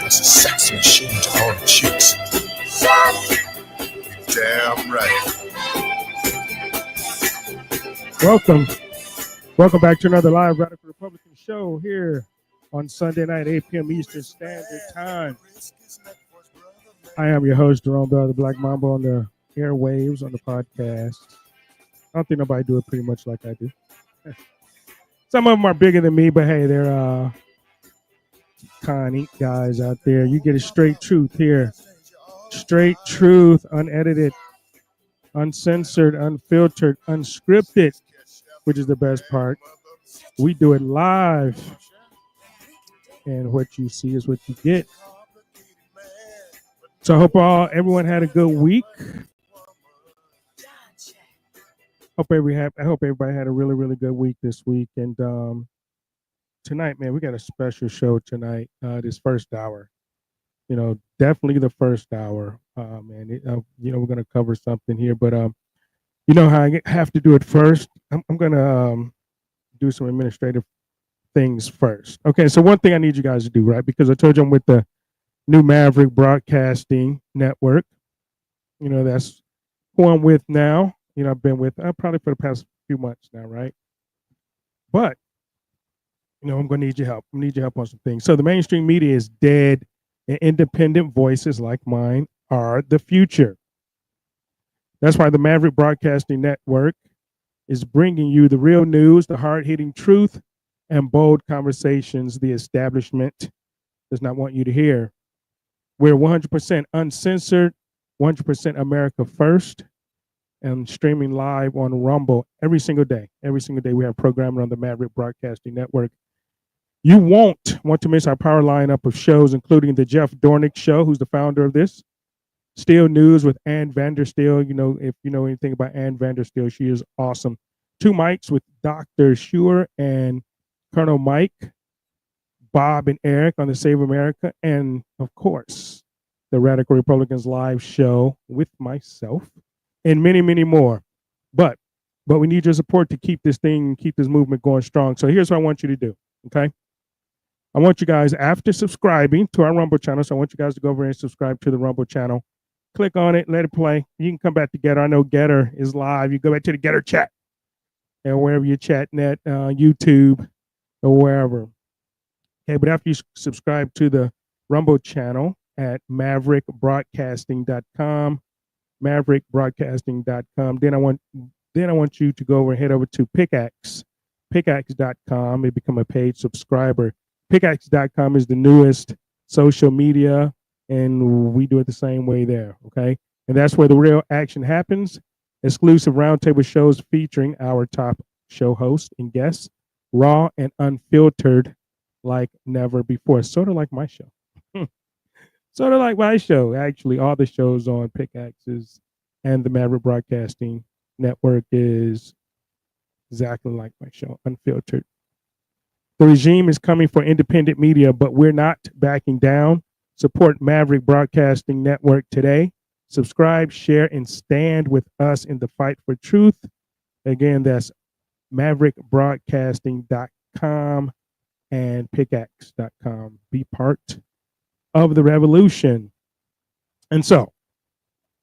It's a sex machine to all the chicks. Damn right. Welcome back to another live Radical Republican show here on Sunday night, 8 p.m. Eastern Standard Time. I am your host, Jerome Bell, the Black Mamba, on the airwaves, on the podcast. I don't think nobody do it pretty much like I do. Some of them are bigger than me, but hey, they're kind guys out there. You get a straight truth here. Straight truth, unedited, uncensored, unfiltered, unscripted, which is the best part. We do it live. And what you see is what you get. So I hope everyone had a good week. I hope everybody had a really, really good week this week. And tonight, man, we got a special show tonight, this first hour. You know, definitely the first hour. And we're going to cover something here. But you know how I have to do it first? I'm going to do some administrative things first. Okay, so one thing I need you guys to do, right? Because I told you I'm with the new Maverick Broadcasting Network. You know, that's who I'm with now. You know, I've been with probably for the past few months now, right? But, you know, I'm going to need your help. I need your help on some things. So the mainstream media is dead, and independent voices like mine are the future. That's why the Maverick Broadcasting Network is bringing you the real news, the hard-hitting truth, and bold conversations the establishment does not want you to hear. We're 100% uncensored, 100% America first, and streaming live on Rumble every single day. Every single day we have programming on the Maverick Broadcasting Network. You won't want to miss our power lineup of shows, including the Jeff Dornick Show, who's the founder of this. Still News with Ann Vandersteel. You know, if you know anything about Ann Vandersteel, she is awesome. Two Mics with Dr. Schuer and Colonel Mike, Bob and Eric on the Save America, and of course, the Radical Republicans live show with myself, and many, many more. But we need your support to keep this movement going strong. So here's what I want you to do, okay? I want you guys, after subscribing to our Rumble channel, so I want you guys to go over and subscribe to the Rumble channel. Click on it, let it play. You can come back to Getter. I know Getter is live. You go back to the Getter chat, and wherever you're chatting at, YouTube or wherever. Okay, but after you subscribe to the Rumble channel at maverickbroadcasting.com, maverickbroadcasting.com, then I want you to go over and head over to pickaxe.com and become a paid subscriber. Pickaxe.com is the newest social media, and we do it the same way there, okay? And that's where the real action happens. Exclusive roundtable shows featuring our top show hosts and guests, raw and unfiltered like never before. Sort of like my show. Sort of like my show. Actually, all the shows on Pickaxes and the Maverick Broadcasting Network is exactly like my show, unfiltered. The regime is coming for independent media, but we're not backing down. Support Maverick Broadcasting Network today. Subscribe, share, and stand with us in the fight for truth. Again, that's maverickbroadcasting.com and pickaxe.com. Be part of the revolution. And so,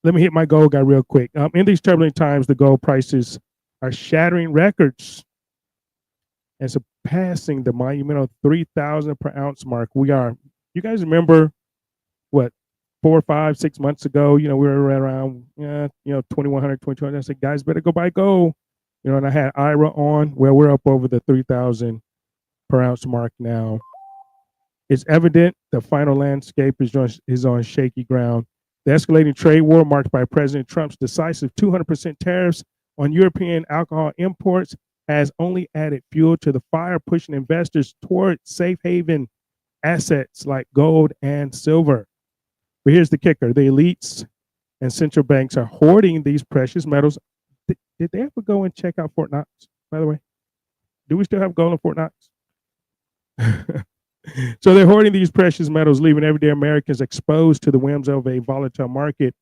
let me hit my gold guy real quick. In these turbulent times, the gold prices are shattering records and surpassing the monumental 3,000 per ounce mark. We are, you guys remember what, 4, 5, 6 months ago, we were around, 2,100, 2,200. I said, guys, better go buy gold. And I had IRA on. Well, we're up over the 3,000 per ounce mark now. It's evident the final landscape is on shaky ground. The escalating trade war marked by President Trump's decisive 200% tariffs on European alcohol imports has only added fuel to the fire, pushing investors toward safe haven assets like gold and silver. But here's the kicker. The elites and central banks are hoarding these precious metals. Did they ever go and check out Fort Knox, by the way? Do we still have gold in Fort Knox? So they're hoarding these precious metals, leaving everyday Americans exposed to the whims of a volatile market.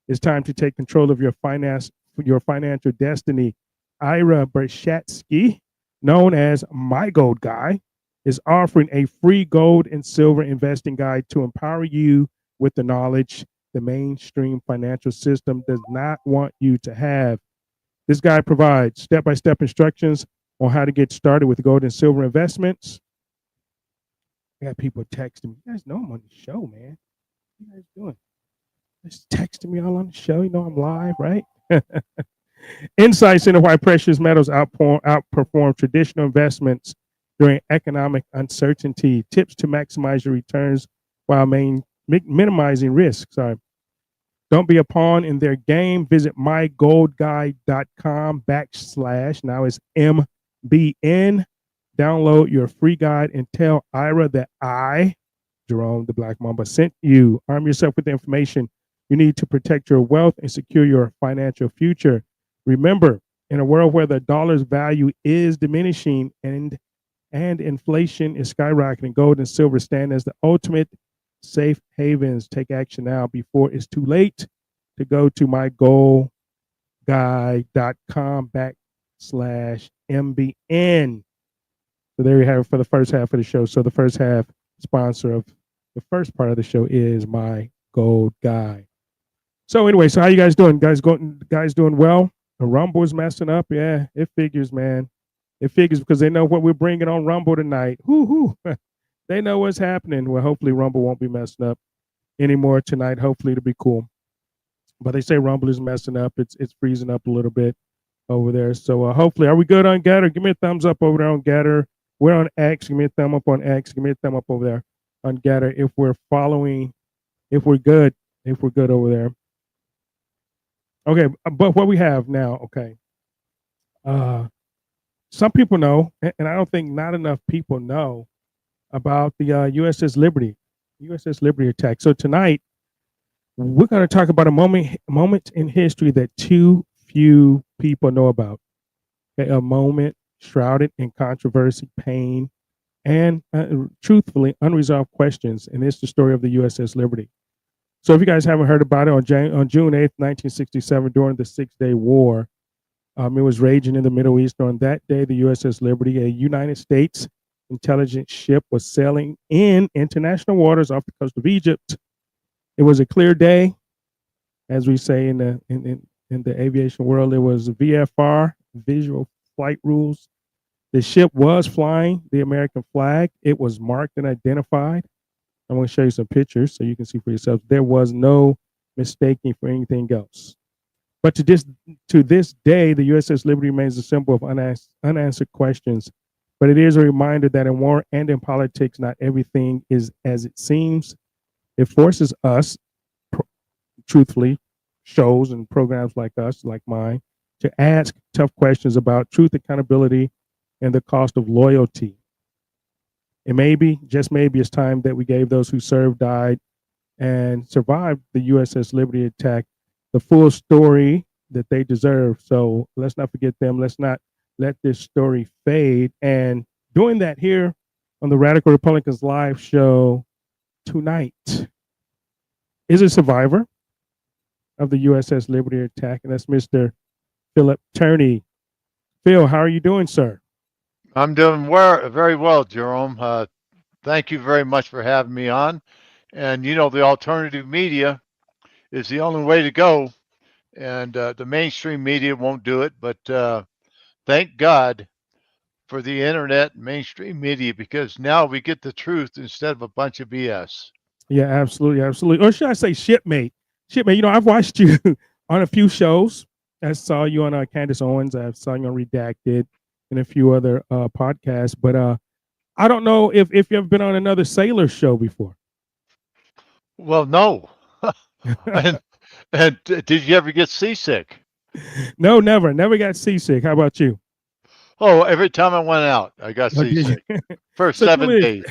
It's time to take control of your financial destiny. Ira Bershatsky, known as My Gold Guy, is offering a free gold and silver investing guide to empower you with the knowledge the mainstream financial system does not want you to have. This guide provides step-by-step instructions on how to get started with gold and silver investments. I got people texting me. You guys know I'm on the show, man. What are you guys doing? Just texting me all on the show. I'm live, right? Insights into why precious metals outperform traditional investments during economic uncertainty. Tips to maximize your returns while minimizing risk. Don't be a pawn in their game. Visit mygoldguide.com / now it's MBN. Download your free guide and tell Ira that I, Jerome the Black Mamba, sent you. Arm yourself with the information you need to protect your wealth and secure your financial future. Remember, in a world where the dollar's value is diminishing and inflation is skyrocketing, gold and silver stand as the ultimate safe havens. Take action now before it's too late. To go to mygoldguide.com / MBN. So there you have it for the first half of the show. So the first half sponsor of the first part of the show is My Gold Guy. So anyway, so how you guys doing? Guys doing well? The Rumble is messing up. Yeah, it figures, man. It figures because they know what we're bringing on Rumble tonight. Whoo. They know what's happening. Well, hopefully Rumble won't be messing up anymore tonight. Hopefully it'll be cool. But they say Rumble is messing up. It's freezing up a little bit over there. So hopefully, are we good on Getter? Give me a thumbs up over there on Getter. We're on X. Give me a thumb up on X. Give me a thumb up over there on Getter if we're following, if we're good over there. Okay, but what we have now, okay. Some people know, and I don't think not enough people know about the USS Liberty attack. So tonight, we're going to talk about a moment in history that too few people know about. Okay, a moment shrouded in controversy, pain, and truthfully unresolved questions. And it's the story of the USS Liberty. So if you guys haven't heard about it, on June 8th, 1967, during the Six-Day War, it was raging in the Middle East. On that day, the USS Liberty, a United States intelligence ship, was sailing in international waters off the coast of Egypt. It was a clear day, as we say in the aviation world. It was VFR, visual flight rules. The ship was flying the American flag. It was marked and identified. I'm going to show you some pictures so you can see for yourselves. There was no mistaking for anything else. But to this day, the USS Liberty remains a symbol of unanswered questions. But it is a reminder that in war and in politics, not everything is as it seems. It forces us, truthfully, shows and programs like us, like mine, to ask tough questions about truth, accountability, and the cost of loyalty. And maybe, just maybe, it's time that we gave those who served, died, and survived the USS Liberty attack the full story that they deserve. So let's not forget them. Let's not let this story fade. And doing that here on the Radical Republicans live show tonight is a survivor of the USS Liberty attack, and that's Mr. Philip Tourney. Phil, how are you doing, sir? I'm doing very well, Jerome. Thank you very much for having me on. And the alternative media is the only way to go, and the mainstream media won't do it. But thank God for the internet and mainstream media because now we get the truth instead of a bunch of BS. Yeah, absolutely, absolutely. Or should I say shipmate? Shipmate, I've watched you on a few shows. I saw you on Candace Owens. I saw you on Redacted and a few other podcasts. But I don't know if you've been on another sailor show before. Well, no. and, and did you ever get seasick? No, never. Never got seasick. How about you? Oh, every time I went out, I got seasick for So 7 days.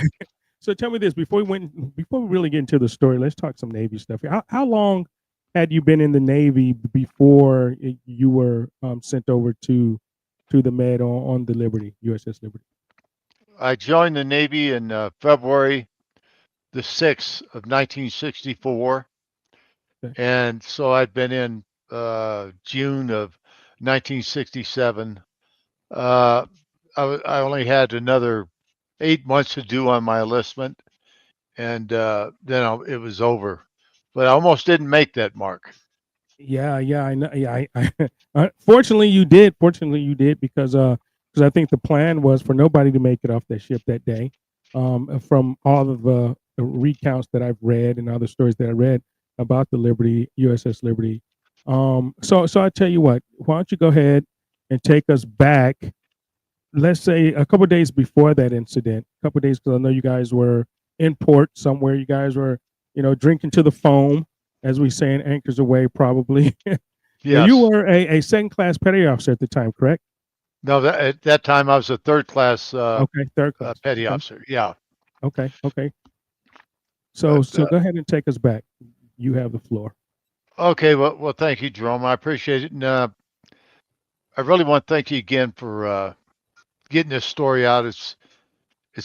So tell me this before we really get into the story. Let's talk some Navy stuff. How long had you been in the Navy before you were sent over to the Med on the Liberty, USS Liberty? I joined the Navy in February the 6th of 1964. Okay. And so I'd been in June of 1967. I only had another 8 months to do on my enlistment, and then it was over. But I almost didn't make that mark. Yeah, I know. Yeah, fortunately you did. Fortunately you did because I think the plan was for nobody to make it off that ship that day. From all of the recounts that I've read and other stories that I read about the Liberty, USS Liberty. So I tell you what, why don't you go ahead and take us back? Let's say a couple of days before that incident, a couple of days, because I know you guys were in port somewhere. You guys were, drinking to the foam, as we say in Anchors Away, probably. Yes. You were a second class petty officer at the time, correct? No, at that time I was a third class Okay, third class petty okay. officer. Yeah. Okay. So But, go ahead and take us back. You have the floor. Okay. Well, thank you, Jerome. I appreciate it. And I really want to thank you again for getting this story out. It's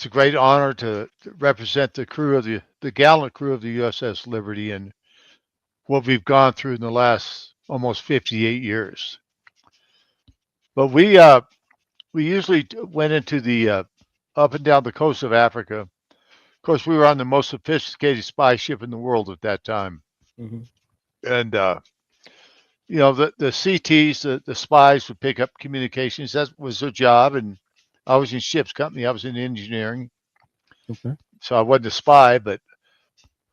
a great honor to represent the crew of the gallant crew of the USS Liberty and what we've gone through in the last almost 58 years. But we usually went into the up and down the coast of Africa. Of course, we were on the most sophisticated spy ship in the world at that time, Mm-hmm. and the CTs, the spies would pick up communications. That was their job, and I was in ship's company. I was in engineering. Okay. So I wasn't a spy, but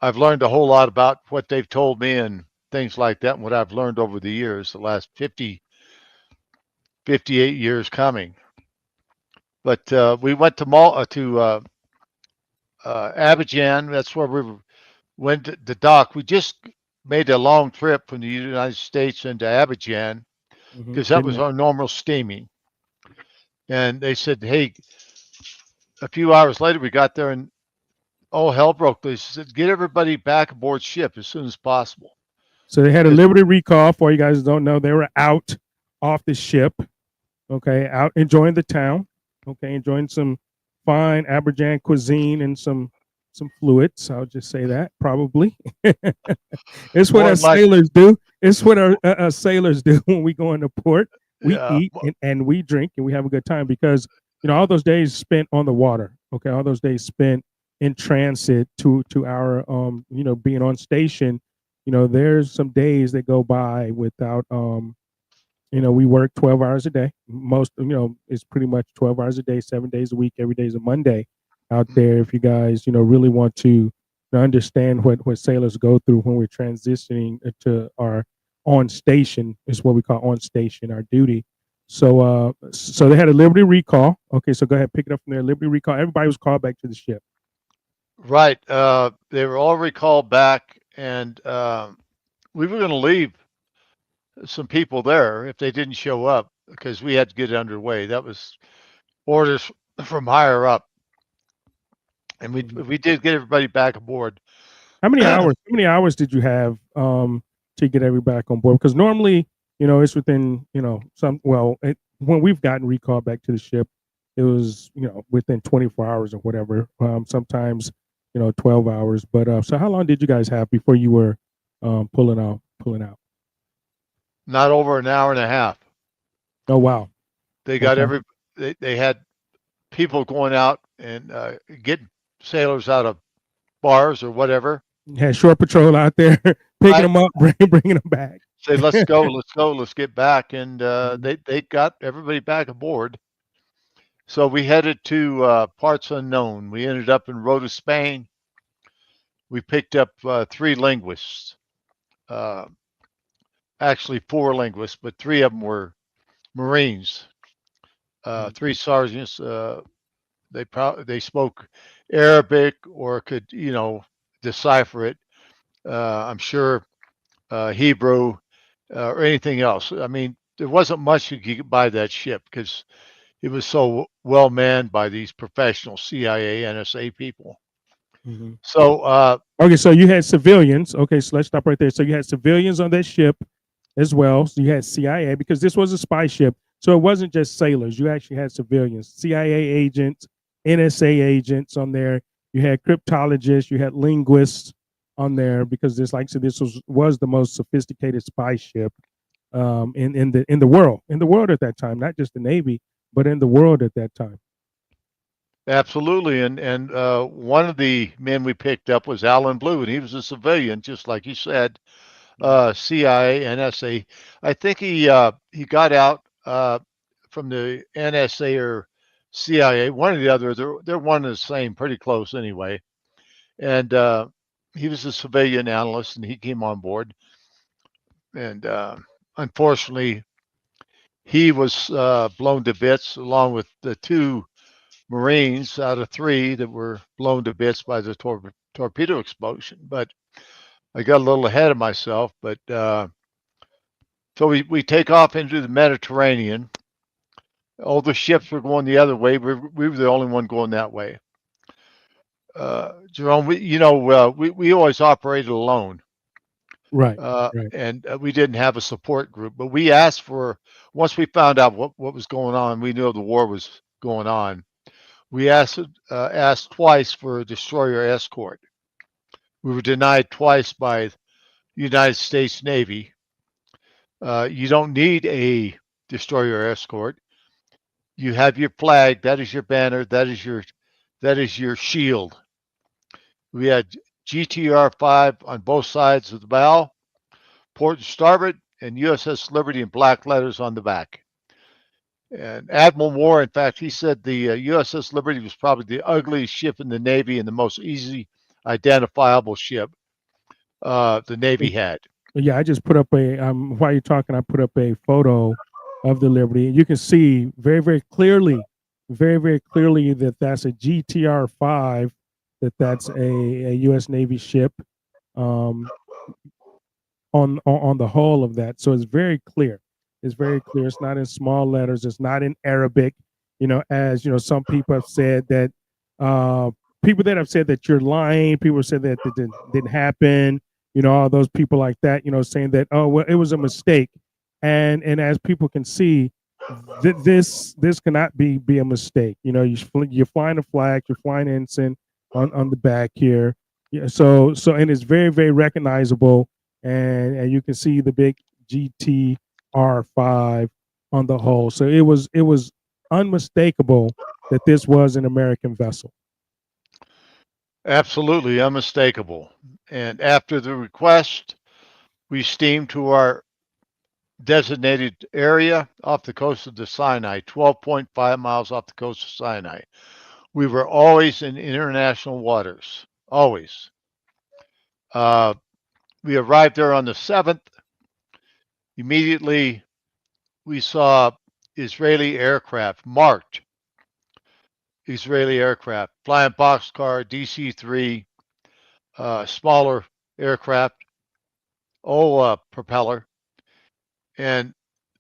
I've learned a whole lot about what they've told me and things like that, and what I've learned over the years, the last 58 years coming. But we went to Abidjan. That's where we went to the dock. We just made a long trip from the United States into Abidjan because that was our normal steaming. And they said, hey, a few hours later, we got there and all hell broke loose. They said, get everybody back aboard ship as soon as possible. So they had a Liberty recall. For you guys don't know, they were out off the ship. Okay, out enjoying the town. Okay, enjoying some fine Abidjan cuisine and some fluids. I'll just say that probably. It's what our sailors do. It's what our sailors do when we go into port. We eat and we drink and we have a good time because all those days spent on the water. Okay, all those days spent in transit to our being on station. There's some days that go by without we work 12 hours a day. Most, it's pretty much 12 hours a day, 7 days a week. Every day is a Monday out there. If you guys, really want to understand what sailors go through when we're transitioning to our on station, is what we call on station, our duty. So they had a Liberty recall. Okay, so go ahead, pick it up from there. Liberty recall. Everybody was called back to the ship. Right. They were all recalled back, and we were going to leave some people there if they didn't show up because we had to get it underway. That was orders from higher up, and we did get everybody back aboard. How many hours? How many hours did you have to get everybody back on board? Because normally, it's within when we've gotten recalled back to the ship, it was within 24 hours or whatever. Sometimes 12 hours. But so how long did you guys have before you were pulling out? Not over an hour and a half. Oh wow. They got Okay. they had people going out and getting sailors out of bars or whatever. Had shore patrol out there picking Right. them up, bringing them back. Say, let's go, let's go, let's get back. And Mhm. they got everybody back aboard. So we headed to parts unknown. We ended up in Rota, Spain. We picked up 3 linguists, uh, actually 4 linguists, but 3 of them were Marines. Mhm. 3 sergeants. They spoke Arabic or could decipher it. I'm sure Hebrew or anything else. I mean, there wasn't much you could get by that ship because it was so well manned by these professional CIA, NSA people. Mhm. So Okay, so you had civilians. Okay, so let's stop right there. So you had civilians on that ship as well. So you had CIA because this was a spy ship. So it wasn't just sailors. You actually had civilians, CIA agents, NSA agents on there. You had cryptologists. You had linguists on there because this, like I said, this was the most sophisticated spy ship in the world at that time, not just the Navy, but in the world at that time. absolutely, and one of the men we picked up was Alan Blue, and he was a civilian, just like you said, CIA, NSA. I think he got out from the NSA or CIA, one or the other. They're one and the same, pretty close anyway. And he was a civilian analyst, and he came on board. And unfortunately, he was blown to bits along with the 2 Marines out of 3 that were blown to bits by the torpedo explosion. But I got a little ahead of myself. But so we take off into the Mediterranean. All the ships were going the other way. We were the only one going that way. Jerome, we always operated alone. Right, right. And we didn't have a support group, but we asked for, once we found out what was going on, we knew the war was going on. We asked twice for a destroyer escort. We were denied twice by the United States Navy. You don't need a destroyer escort. You have your flag. That is your banner. That is your shield. We had GTR-5 on both sides of the bow, port and starboard, and USS Liberty in black letters on the back. And Admiral Moore, in fact, he said the USS Liberty was probably the ugliest ship in the Navy and the most easy identifiable ship the Navy had. Yeah, I just put up while you're talking, I put up a photo of the Liberty. You can see very, very clearly that that's a GTR 5, that's a U.S. Navy ship um, on the hull of that. So it's very clear. It's very clear. It's not in small letters. It's not in Arabic. As some people have said that uh, people that have said that you're lying. People said that it didn't happen. All those people like that. Saying that, oh well, it was a mistake. And as people can see, this cannot be a mistake. You're flying a flag. You're flying ensign on the back here. Yeah. So and it's very, very recognizable, and you can see the big GTR 5 on the hull. So it was unmistakable that this was an American vessel. Absolutely unmistakable. And after the request, we steamed to our designated area off the coast of the Sinai, 12.5 miles off the coast of Sinai. We were always in international waters, always. Uh, we arrived there on the 7th. Immediately, we saw Israeli aircraft, marked Israeli aircraft, flying boxcar, DC-3, smaller aircraft, all propeller. And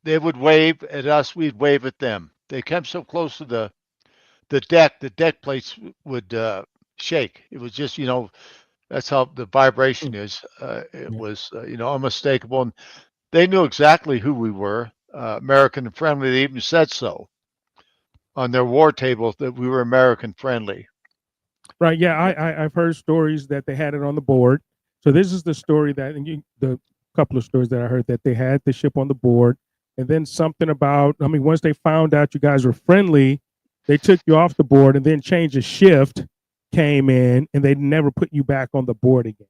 they would wave at us, we'd wave at them. They came so close to the deck plates would shake. It was just, that's how the vibration Mm, is. It yeah. was, unmistakable. And they knew exactly who we were, American and friendly. They even said so on their war tables that we were American friendly. Right. Yeah. I've heard stories that they had it on the board. So this is the story that couple of stories that I heard that they had the ship on the board, and then something about, I mean, once they found out you guys were friendly, they took you off the board, and then change of shift came in, and they never put you back on the board again.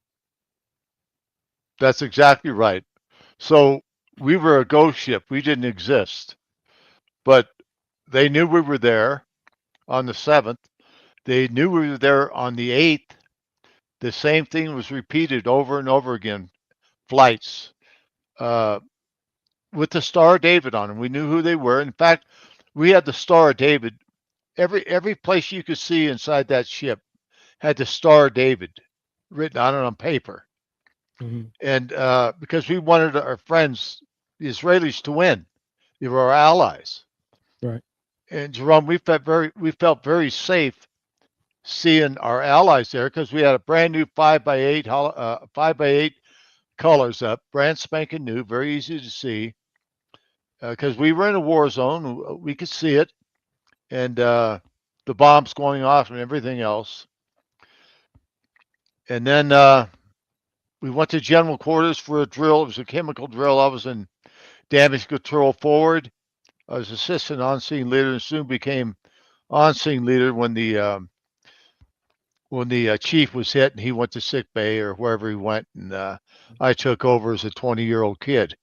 That's exactly right. So we were a ghost ship. We didn't exist, but they knew we were there on the 7th. They knew we were there on the 8th. The same thing was repeated over and over again. Flights uh, with the Star of David on them. We knew who they were. In fact, we had the Star of David. Every place you could see inside that ship had the Star of David written on it on paper. Mm-hmm. And because we wanted our friends, the Israelis, to win. They were our allies. Right. And Jerome, we felt very safe seeing our allies there because we had a brand new 5x8 colors up, brand spanking new, very easy to see. Because we were in a war zone, we could see it, and the bombs going off and everything else. And then we went to general quarters for a drill. It was a chemical drill. I was in damage control forward. I was assistant on-scene leader and soon became on-scene leader when the chief was hit and he went to sick bay or wherever he went, and I took over as a 20-year-old kid.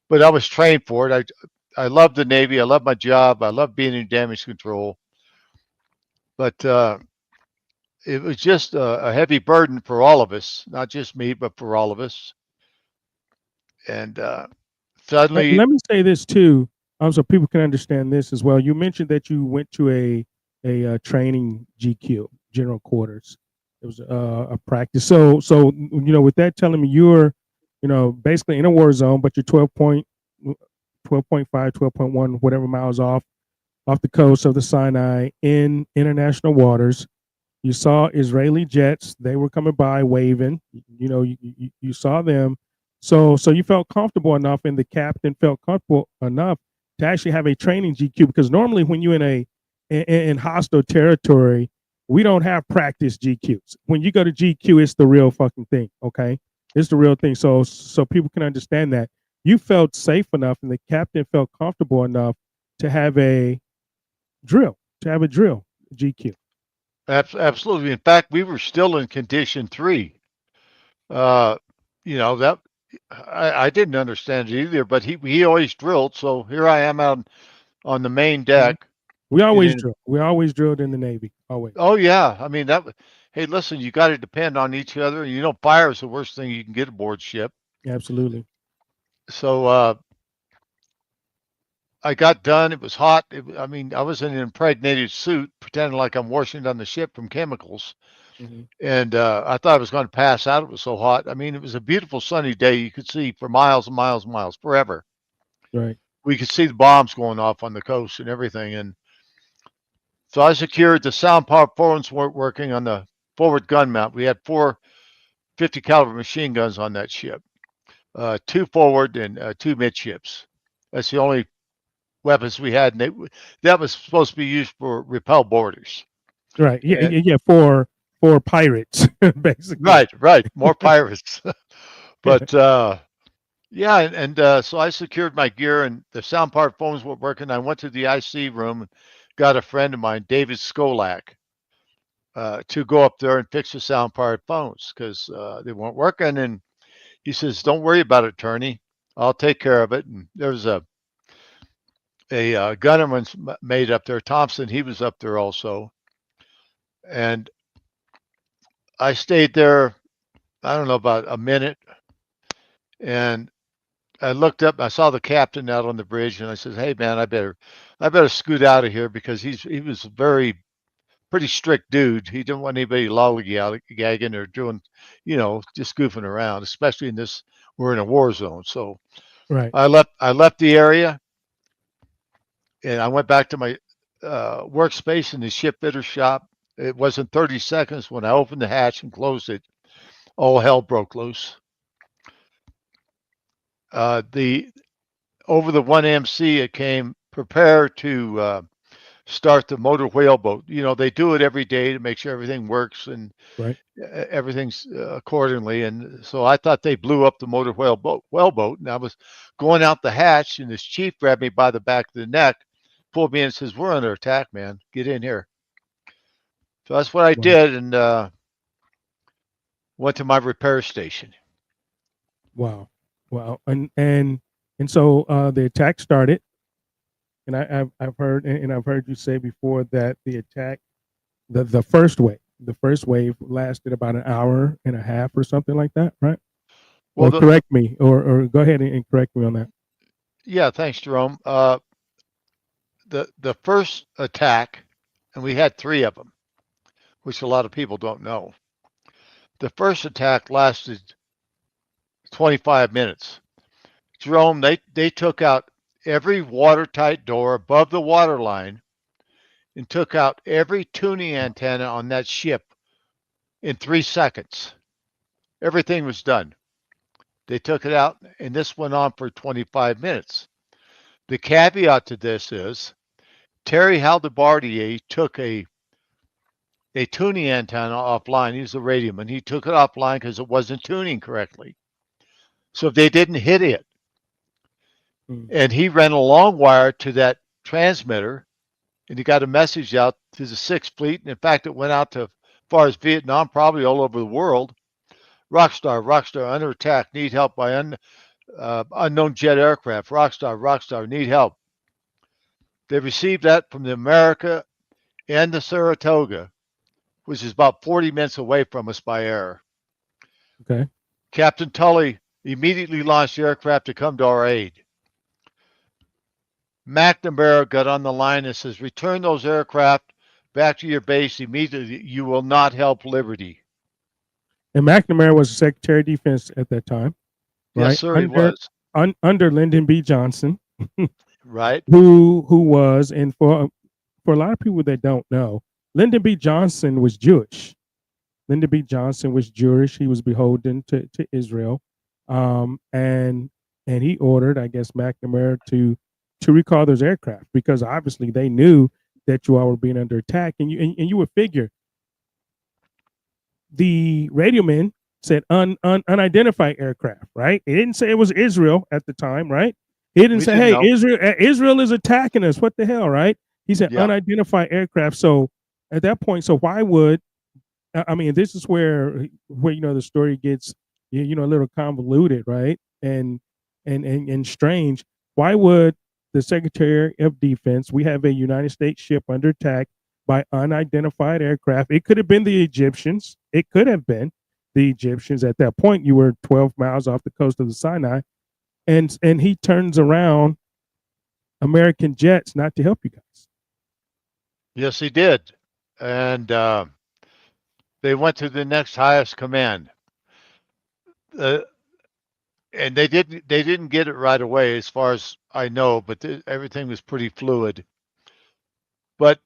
But I was trained for it. I love the Navy. I love my job. I love being in damage control. But it was just a heavy burden for all of us, not just me, but for all of us. And suddenly, Let me say this too, so people can understand this as well. You mentioned that you went to a training GQ, general quarters. It was a practice. So with that telling me you're, basically in a war zone, but you're 12.5, 12.1, whatever miles off the coast of the Sinai in international waters. You saw Israeli jets; they were coming by, waving. You saw them. So you felt comfortable enough, and the captain felt comfortable enough to actually have a training GQ. Because normally, when you're in hostile territory, we don't have practice GQs. When you go to GQ, it's the real fucking thing. Okay, it's the real thing. So people can understand that you felt safe enough, and the captain felt comfortable enough to have a drill, GQ. absolutely. In fact, we were still in condition 3. That I didn't understand it either, but he always drilled. So here I am out on the main deck. We always drill. We always drilled in the Navy. Always. Oh yeah, I mean that. Hey, listen, you got to depend on each other. Fire is the worst thing you can get aboard ship. Absolutely. So I got done. It was hot. I was in an impregnated suit, pretending like I'm washing down the ship from chemicals. Mm-hmm. And I thought I was going to pass out. It was so hot. I mean, it was a beautiful sunny day. You could see for miles and miles and miles, forever. Right. We could see the bombs going off on the coast and everything. And so I secured the sound power phones weren't working on the forward gun mount. We had 4 50 caliber machine guns on that ship, 2 forward and 2 midships. That's the only weapons we had. And that was supposed to be used for repel boarders. Right. Yeah. For pirates, basically. Right. More pirates. But yeah, and so I secured my gear, and the sound powered phones weren't working. I went to the IC room and got a friend of mine, David Skolak, to go up there and fix the sound powered phones because they weren't working. And he says, "Don't worry about it, Tourney. I'll take care of it." And there's a gunnerman's mate up there, Thompson. He was up there also, and I stayed there. I don't know, about a minute, and I looked up. I saw the captain out on the bridge, and I said, "Hey, man, I better scoot out of here because he was a pretty strict dude. He didn't want anybody lollygagging or doing, just goofing around, especially in this. We're in a war zone, so Right. I left the area, and I went back to my workspace in the shipfitter shop. It wasn't 30 seconds when I opened the hatch and closed it. All hell broke loose. Over the 1MC, it came, prepare to start the motor whaleboat. You know, they do it every day to make sure everything works and Right. everything's accordingly. And so I thought they blew up the motor whaleboat, and I was going out the hatch, and this chief grabbed me by the back of the neck, pulled me in, and says, "We're under attack, man. Get in here." So that's what I Wow. did, and went to my repair station. Wow. Wow. And so the attack started, and I've heard and I've heard you say before that the attack, the first wave lasted about an hour and a half or something like that, right? Well, Or correct me, or go ahead and correct me on that. yeah, thanks, Jerome. The first attack, and we had three of them, which a lot of people don't know. The first attack lasted 25 minutes. Jerome, they took out every watertight door above the water line and took out every tuning antenna on that ship in 3 seconds. Everything was done. They took it out, and this went on for 25 minutes. The caveat to this is Terry Haldebardier took a tuning antenna offline. He's a radioman. He took it offline because it wasn't tuning correctly. So they didn't hit it. And he ran a long wire to that transmitter, and he got a message out to the Sixth Fleet. And in fact, it went out to as far as Vietnam, probably all over the world. Rockstar, under attack, need help by unknown jet aircraft. Rockstar, need help. They received that from the America and the Saratoga, which is about 40 minutes away from us by air. Okay. Captain Tully immediately launched aircraft to come to our aid. McNamara got on the line and says, "Return those aircraft back to your base immediately. You will not help Liberty." And McNamara was the Secretary of Defense at that time, right? Yes, sir, he was. Under Lyndon B. Johnson, Right. who was, and for a lot of people that don't know, Lyndon B. Johnson was Jewish. Lyndon B. Johnson was Jewish. He was beholden to Israel, and he ordered, I guess, McNamara to recall those aircraft because obviously they knew that you all were being under attack, and you would figure the radio men said unidentified aircraft, right? He didn't say it was Israel at the time, right? He didn't say, "Hey, Israel is attacking us." What the hell, right? He said unidentified aircraft. So at that point, so why would I mean? This is where the story gets a little convoluted, right? And strange. Why would the Secretary of Defense? We have a United States ship under attack by unidentified aircraft. It could have been the Egyptians. It could have been the Egyptians. At that point, you were 12 miles off the coast of the Sinai, and he turns around American jets not to help you guys. Yes, he did, and they went to the next highest command, and they didn't get it right away, as far as I know. But everything was pretty fluid. But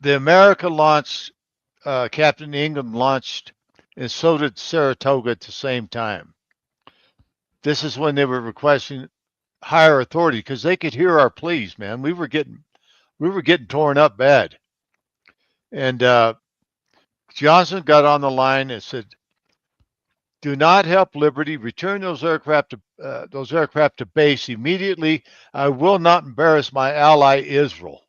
the America launched, Captain Ingham launched, and so did Saratoga at the same time. This is when they were requesting higher authority because they could hear our pleas, man. We were getting torn up bad. And Johnson got on the line and said, "Do not help Liberty. Return those aircraft to base immediately. I will not embarrass my ally Israel."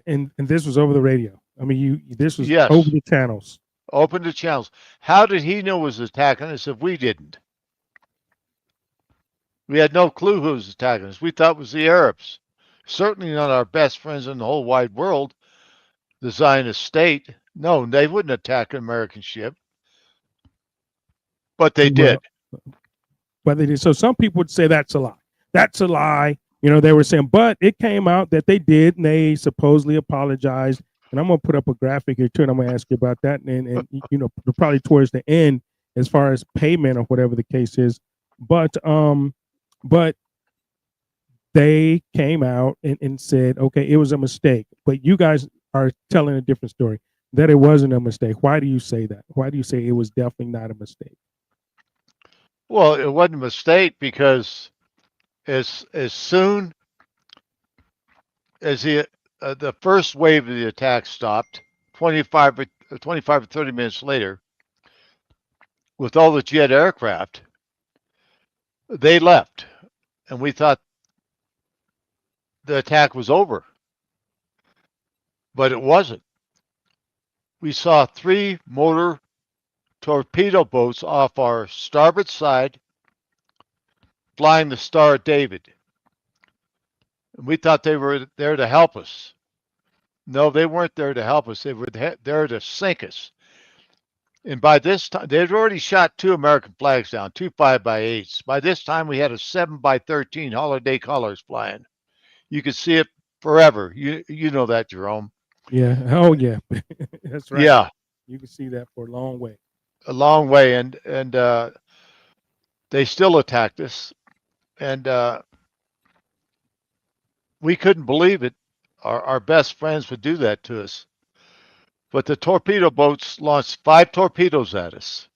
And this was over the radio. I mean, this was Yes. over the channels. Open the channels. How did he know it was attacking us if we didn't? We had no clue who was attacking us. We thought it was the Arabs. Certainly not our best friends in the whole wide world, the Zionist state. No, they wouldn't attack an American ship. But they did. But they did. So some people would say that's a lie. That's a lie. They were saying, but it came out that they did, and they supposedly apologized. And I'm going to put up a graphic here too, and I'm going to ask you about that. And probably towards the end, as far as payment or whatever the case is. But they came out and said, okay, it was a mistake. But you guys are telling a different story, that it wasn't a mistake. Why do you say that? Why do you say it was definitely not a mistake? Well, it wasn't a mistake because as soon as the the first wave of the attack stopped 25 or 30 minutes later with all the jet aircraft. They left, and we thought the attack was over, but it wasn't. We saw 3 motor torpedo boats off our starboard side flying the Star of David. And we thought they were there to help us. No, they weren't there to help us. They were there to sink us. And by this time, they'd already shot 2 American flags down, 2 5x8s. By this time, we had a 7x13 holiday colors flying. You could see it forever. You know that, Jerome. Yeah. Oh, yeah. That's right. Yeah, You can see that for a long way. a long way, and they still attacked us, and we couldn't believe it. Our best friends would do that to us. But the torpedo boats launched 5 torpedoes at us.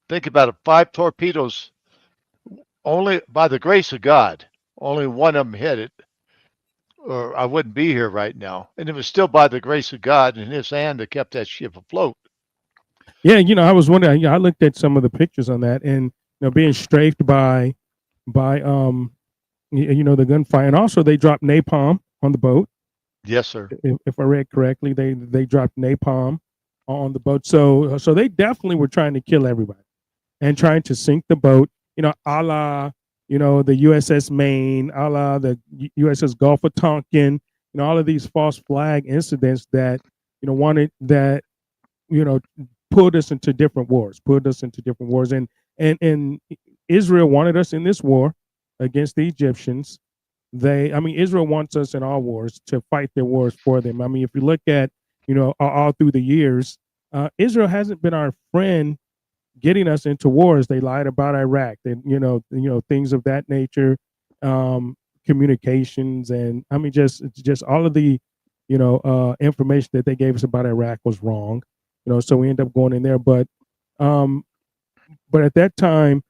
Think about it, 5 torpedoes. Only by the grace of God, only one of them hit it, or I wouldn't be here right now. And it was still by the grace of God and His hand that kept that ship afloat. Yeah, I was wondering. I looked at some of the pictures on that, and being strafed by the gunfire, and also they dropped napalm on the boat. Yes, sir. If I read correctly, they dropped napalm on the boat. So they definitely were trying to kill everybody and trying to sink the boat. A la the USS Maine, a la the USS Gulf of Tonkin. All of these false flag incidents that wanted that pulled us into different wars, and Israel wanted us in this war against the Egyptians. Israel wants us in all wars to fight their wars for them. If you look at all through the years, Israel hasn't been our friend getting us into wars. They lied about Iraq, and things of that nature, communications, and just all of the information that they gave us about Iraq was wrong. So we end up going in there, but at that time,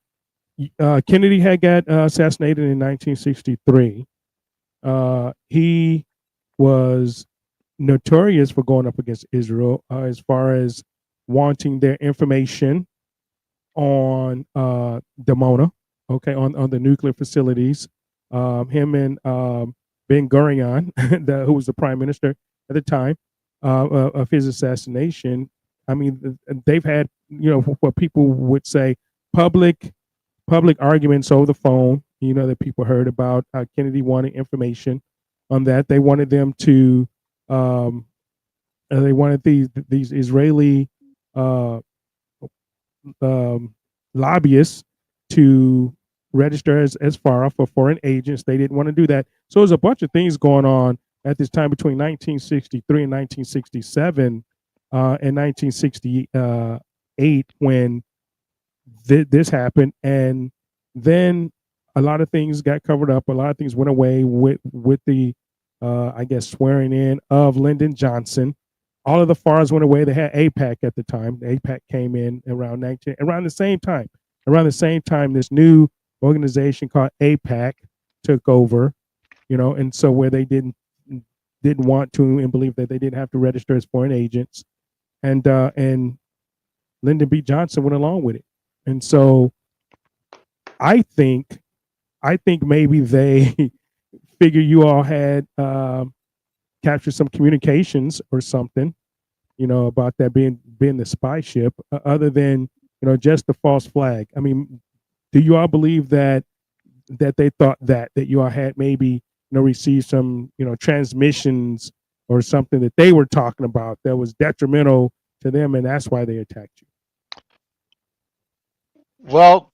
Kennedy had got assassinated in 1963. He was notorious for going up against Israel as far as wanting their information on Dimona, on the nuclear facilities. Him and Ben Gurion, who was the prime minister at the time of his assassination. They've had what people would say public arguments over the phone. That people heard about. Kennedy wanted information on that. They wanted them to. They wanted these Israeli lobbyists to register as FARA for foreign agents. They didn't want to do that. So there's a bunch of things going on at this time between 1963 and 1967 and 1968 when this happened. And then a lot of things got covered up. A lot of things went away with the, I guess, swearing in of Lyndon Johnson. All of the FARs went away. They had AIPAC at the time. The AIPAC came in around the same time. Around the same time, this new organization called AIPAC took over. And so where they didn't want to and believe that they didn't have to register as foreign agents, and Lyndon B. Johnson went along with it. And so I think maybe they figure you all had captured some communications or something, about that being the spy ship, other than just the false flag. Do you all believe that they thought that you all had maybe received some transmissions or something that they were talking about that was detrimental to them, and that's why they attacked you? Well,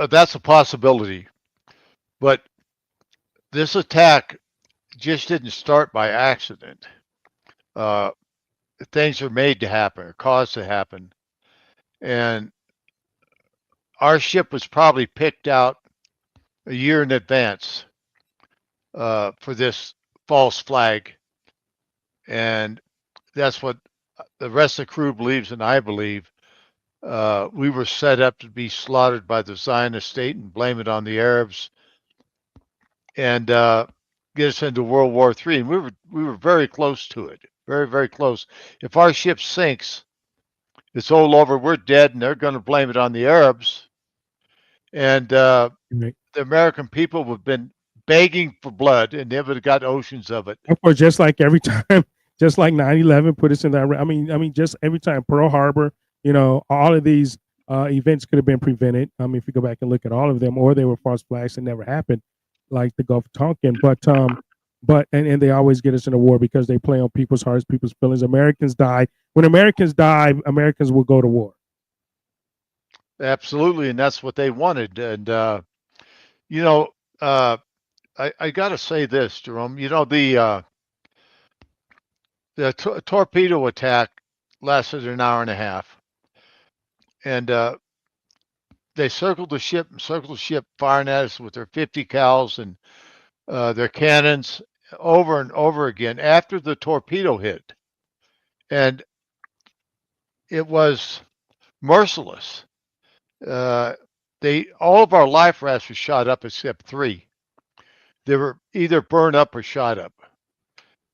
that's a possibility. But this attack just didn't start by accident. Things are made to happen or caused to happen. And our ship was probably picked out a year in advance for this false flag. And that's what the rest of the crew believes, and I believe. We were set up to be slaughtered by the Zionist state and blame it on the Arabs and get us into World War III, and we were very close to it, very very close. If our ship sinks, it's all over. We're dead, and they're going to blame it on the Arabs. And Right. the American people have been begging for blood, and they would have got oceans of it. Of course, just like every time, just like 9/11 put us in that. I mean, just every time Pearl Harbor, all of these events could have been prevented. I mean, if you go back and look at all of them, or they were false flags and never happened, like the Gulf of Tonkin. But and they always get us in a war because they play on people's hearts, people's feelings. Americans die. When Americans die, Americans will go to war. Absolutely, and that's what they wanted. And you know, I got to say this, Jerome. The torpedo attack lasted an hour and a half, and they circled the ship, firing at us with their 50 cals and their cannons over and over again after the torpedo hit, and it was merciless. All of our life rafts were shot up except 3. They were either burned up or shot up,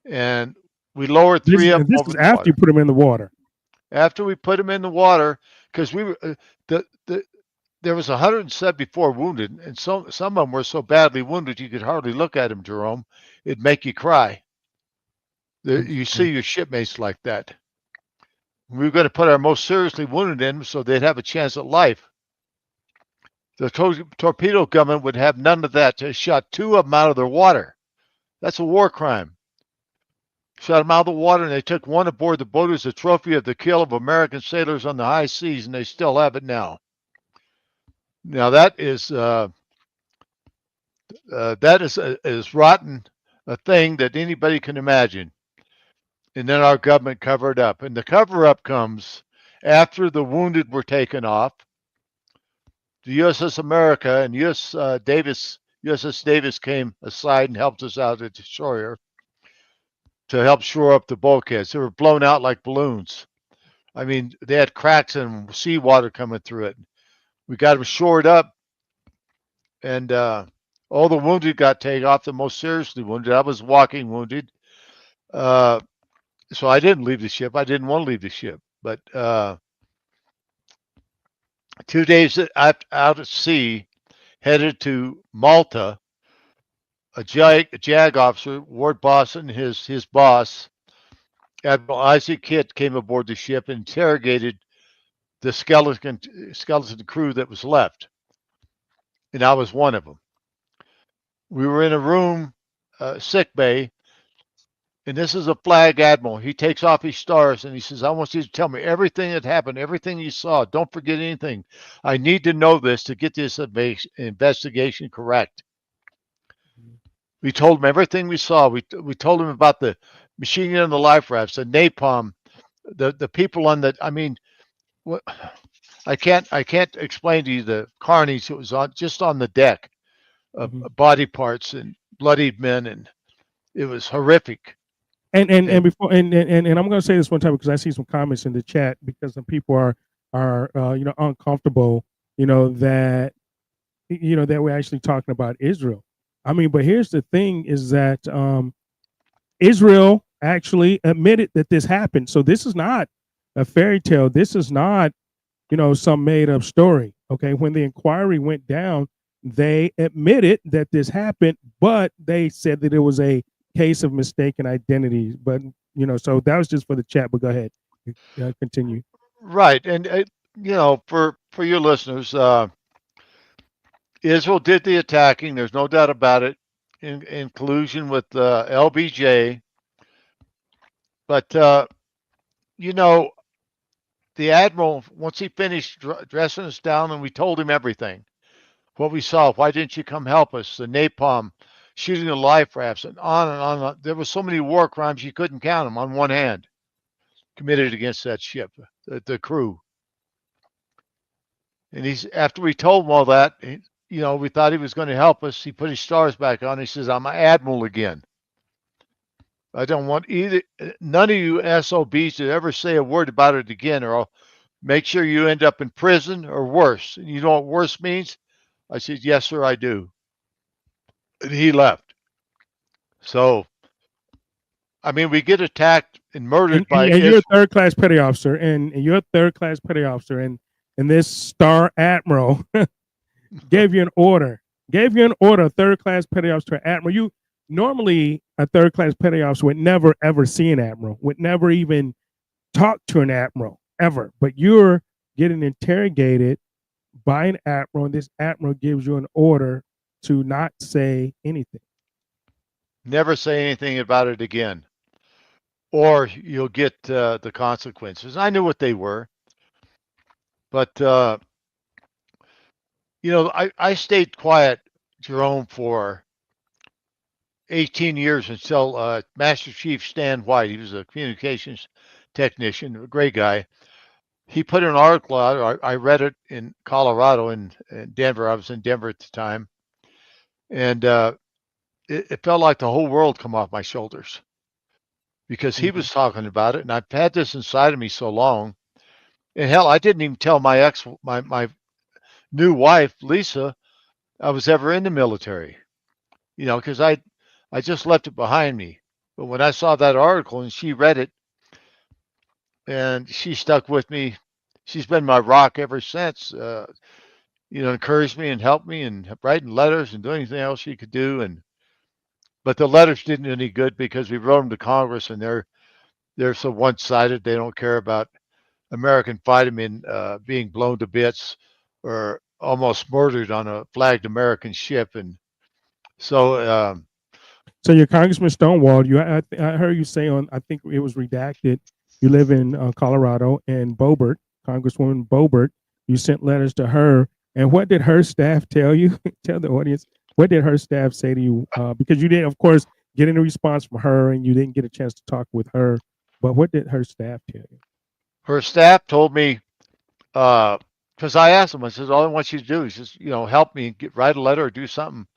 and we lowered 3 of them This over is the after water. you put them in the water. After we put them in the water, because we were there was 174 wounded, and some of them were so badly wounded you could hardly look at them, Jerome. It'd make you cry. You see your shipmates like that. We were going to put our most seriously wounded in so they'd have a chance at life. The torpedo gunmen would have none of that. They shot 2 of them out of their water. That's a war crime. Shot them out of the water, and they took 1 aboard the boat as a trophy of the kill of American sailors on the high seas, and they still have it now. Now that is as rotten a thing that anybody can imagine. And then our government covered up, and the cover-up comes after the wounded were taken off. The USS America and USS Davis came aside and helped us out at the destroyer to help shore up the bulkheads. They were blown out like balloons. I mean, they had cracks and seawater coming through it. We got them shored up, and all the wounded got taken off, the most seriously wounded. I was walking wounded. So I didn't leave the ship. I didn't want to leave the ship. But 2 days out at sea, headed to Malta, a JAG officer, Ward Boston, his boss, Admiral Isaac Kitt, came aboard the ship and interrogated the skeleton crew that was left. And I was one of them. We were in a room, sick bay, and this is a flag admiral. He takes off his stars and he says, I want you to tell me everything that happened, everything you saw. Don't forget anything. I need to know this to get this investigation correct. We told him everything we saw. We told him about the machine gun and the life rafts, the napalm, the people on the, I mean, what, I can't explain to you the carnage that was just on the deck of body parts and bloodied men, and it was horrific. And before and I'm going to say this one time because I see some comments in the chat because some people are uncomfortable, that that we're actually talking about Israel. I mean, but here's the thing: is that Israel actually admitted that this happened. So this is not a fairy tale. This is not some made up story. Okay, when the inquiry went down, they admitted that this happened, but they said that it was a case of mistaken identity. But so that was just for the chat. But go ahead, continue. Right, and for your listeners, Israel did the attacking. There's no doubt about it, in collusion with LBJ. But the admiral, once he finished dressing us down, and we told him everything, what we saw. Why didn't you come help us? The napalm, shooting the life rafts, and on and on. There were so many war crimes you couldn't count them on one hand committed against that ship, the crew. And after we told him all that, we thought he was going to help us. He put his stars back on. He says, I'm an admiral again. I don't want none of you SOBs to ever say a word about it again, or I'll make sure you end up in prison or worse. And you know what worse means? I said, yes, sir, I do. And he left. So, I mean, we get attacked and murdered And, by and you're a Israel. third class petty officer, and you're a third class petty officer, and this star admiral gave you an order, third class petty officer, admiral. You normally a third class petty officer would never ever see an admiral, would never even talk to an admiral ever. But you're getting interrogated by an admiral, and this admiral gives you an order to not say anything. Never say anything about it again, or you'll get the consequences. I knew what they were, but I stayed quiet, Jerome, for 18 years until Master Chief Stan White. He was a communications technician, a great guy. He put an article out. I read it in Colorado, in Denver. I was in Denver at the time, and it felt like the whole world come off my shoulders because he was talking about it, and I've had this inside of me so long. And hell, I didn't even tell my new wife, Lisa, I was ever in the military, because I just left it behind me. But when I saw that article and she read it, and she stuck with me, she's been my rock ever since. Encouraged me and helped me and writing letters and doing anything else she could do. But the letters didn't do any good because we wrote them to Congress, and they're so one-sided. They don't care about American fightermen being blown to bits or almost murdered on a flagged American ship. And so, so your Congressman Stonewall, I heard you say on, I think it was redacted, you live in Colorado, and Boebert, Congresswoman Boebert, you sent letters to her. And what did her staff tell you? Tell the audience, what did her staff say to you? Because you didn't, of course, get any response from her, and you didn't get a chance to talk with her. But what did her staff tell you? her staff told me, because I asked them, I said, all I want you to do is just, help me write a letter or do something.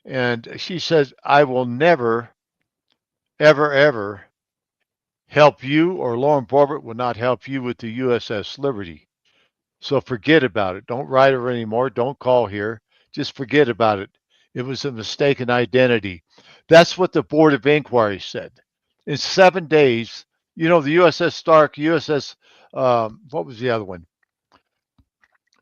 And she says, I will never, ever, ever help you, or Lauren Boebert will not help you with the USS Liberty. So forget about it. Don't write her anymore. Don't call here. Just forget about it. It was a mistaken identity. That's what the Board of Inquiry said. In 7 days, the USS Stark, USS, what was the other one?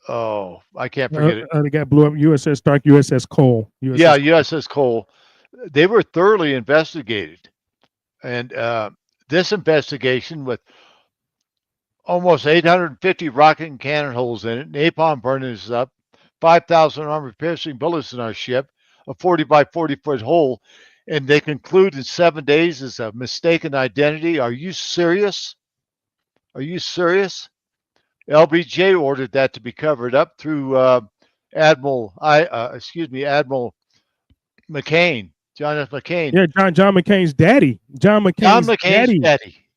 Oh, I can't forget it. The guy blew up USS Stark, USS Cole. Yeah, USS Cole. They were thoroughly investigated. And this investigation, with almost 850 rocket and cannon holes in it, napalm burning us up, 5,000 armor-piercing bullets in our ship, a 40 by 40-foot hole, and they conclude in 7 days is a mistaken identity. Are you serious? Are you serious? LBJ ordered that to be covered up through Admiral McCain, John F. McCain. Yeah, John McCain's daddy. John McCain's daddy.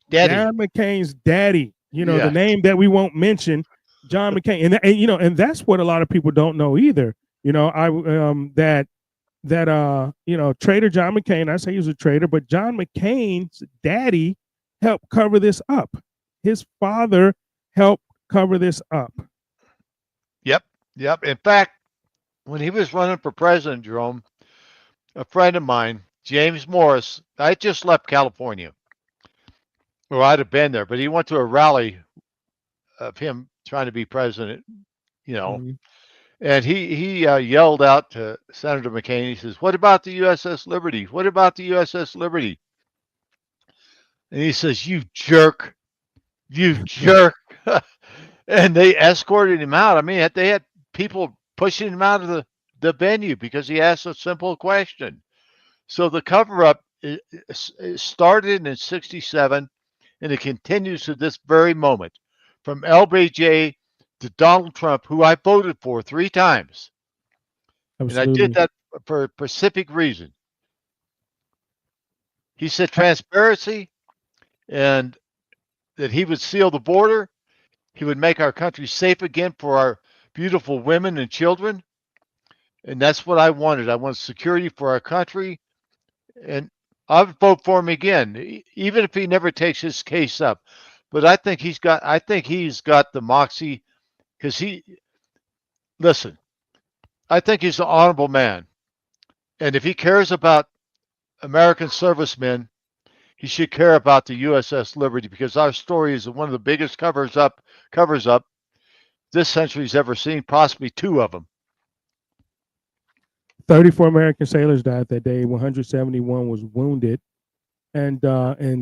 John McCain's daddy. The name that we won't mention, John McCain, and that's what a lot of people don't know either. Traitor John McCain. I say he was a traitor, but John McCain's daddy helped cover this up. His father helped cover this up. Yep. In fact, when he was running for president, Jerome, a friend of mine, James Morris, I just left California, or I'd have been there, but he went to a rally of him trying to be president, and he yelled out to Senator McCain. He says, "What about the USS Liberty? What about the USS Liberty?" And he says, "You jerk, you jerk." And they escorted him out. I mean, they had people pushing him out of the venue because he asked a simple question. So the cover-up started in 1967, and it continues to this very moment, from LBJ to Donald Trump, who I voted for 3 times. Absolutely. And I did that for a specific reason. He said transparency, and that he would seal the border. He would make our country safe again for our beautiful women and children. And that's what I wanted. I want security for our country. And I would vote for him again, even if he never takes his case up. But I think he's got the moxie, because I think he's an honorable man. And if he cares about American servicemen, he should care about the USS Liberty because our story is one of the biggest covers up this century's ever seen, possibly two of them. 34 American sailors died that day. 171 was wounded, and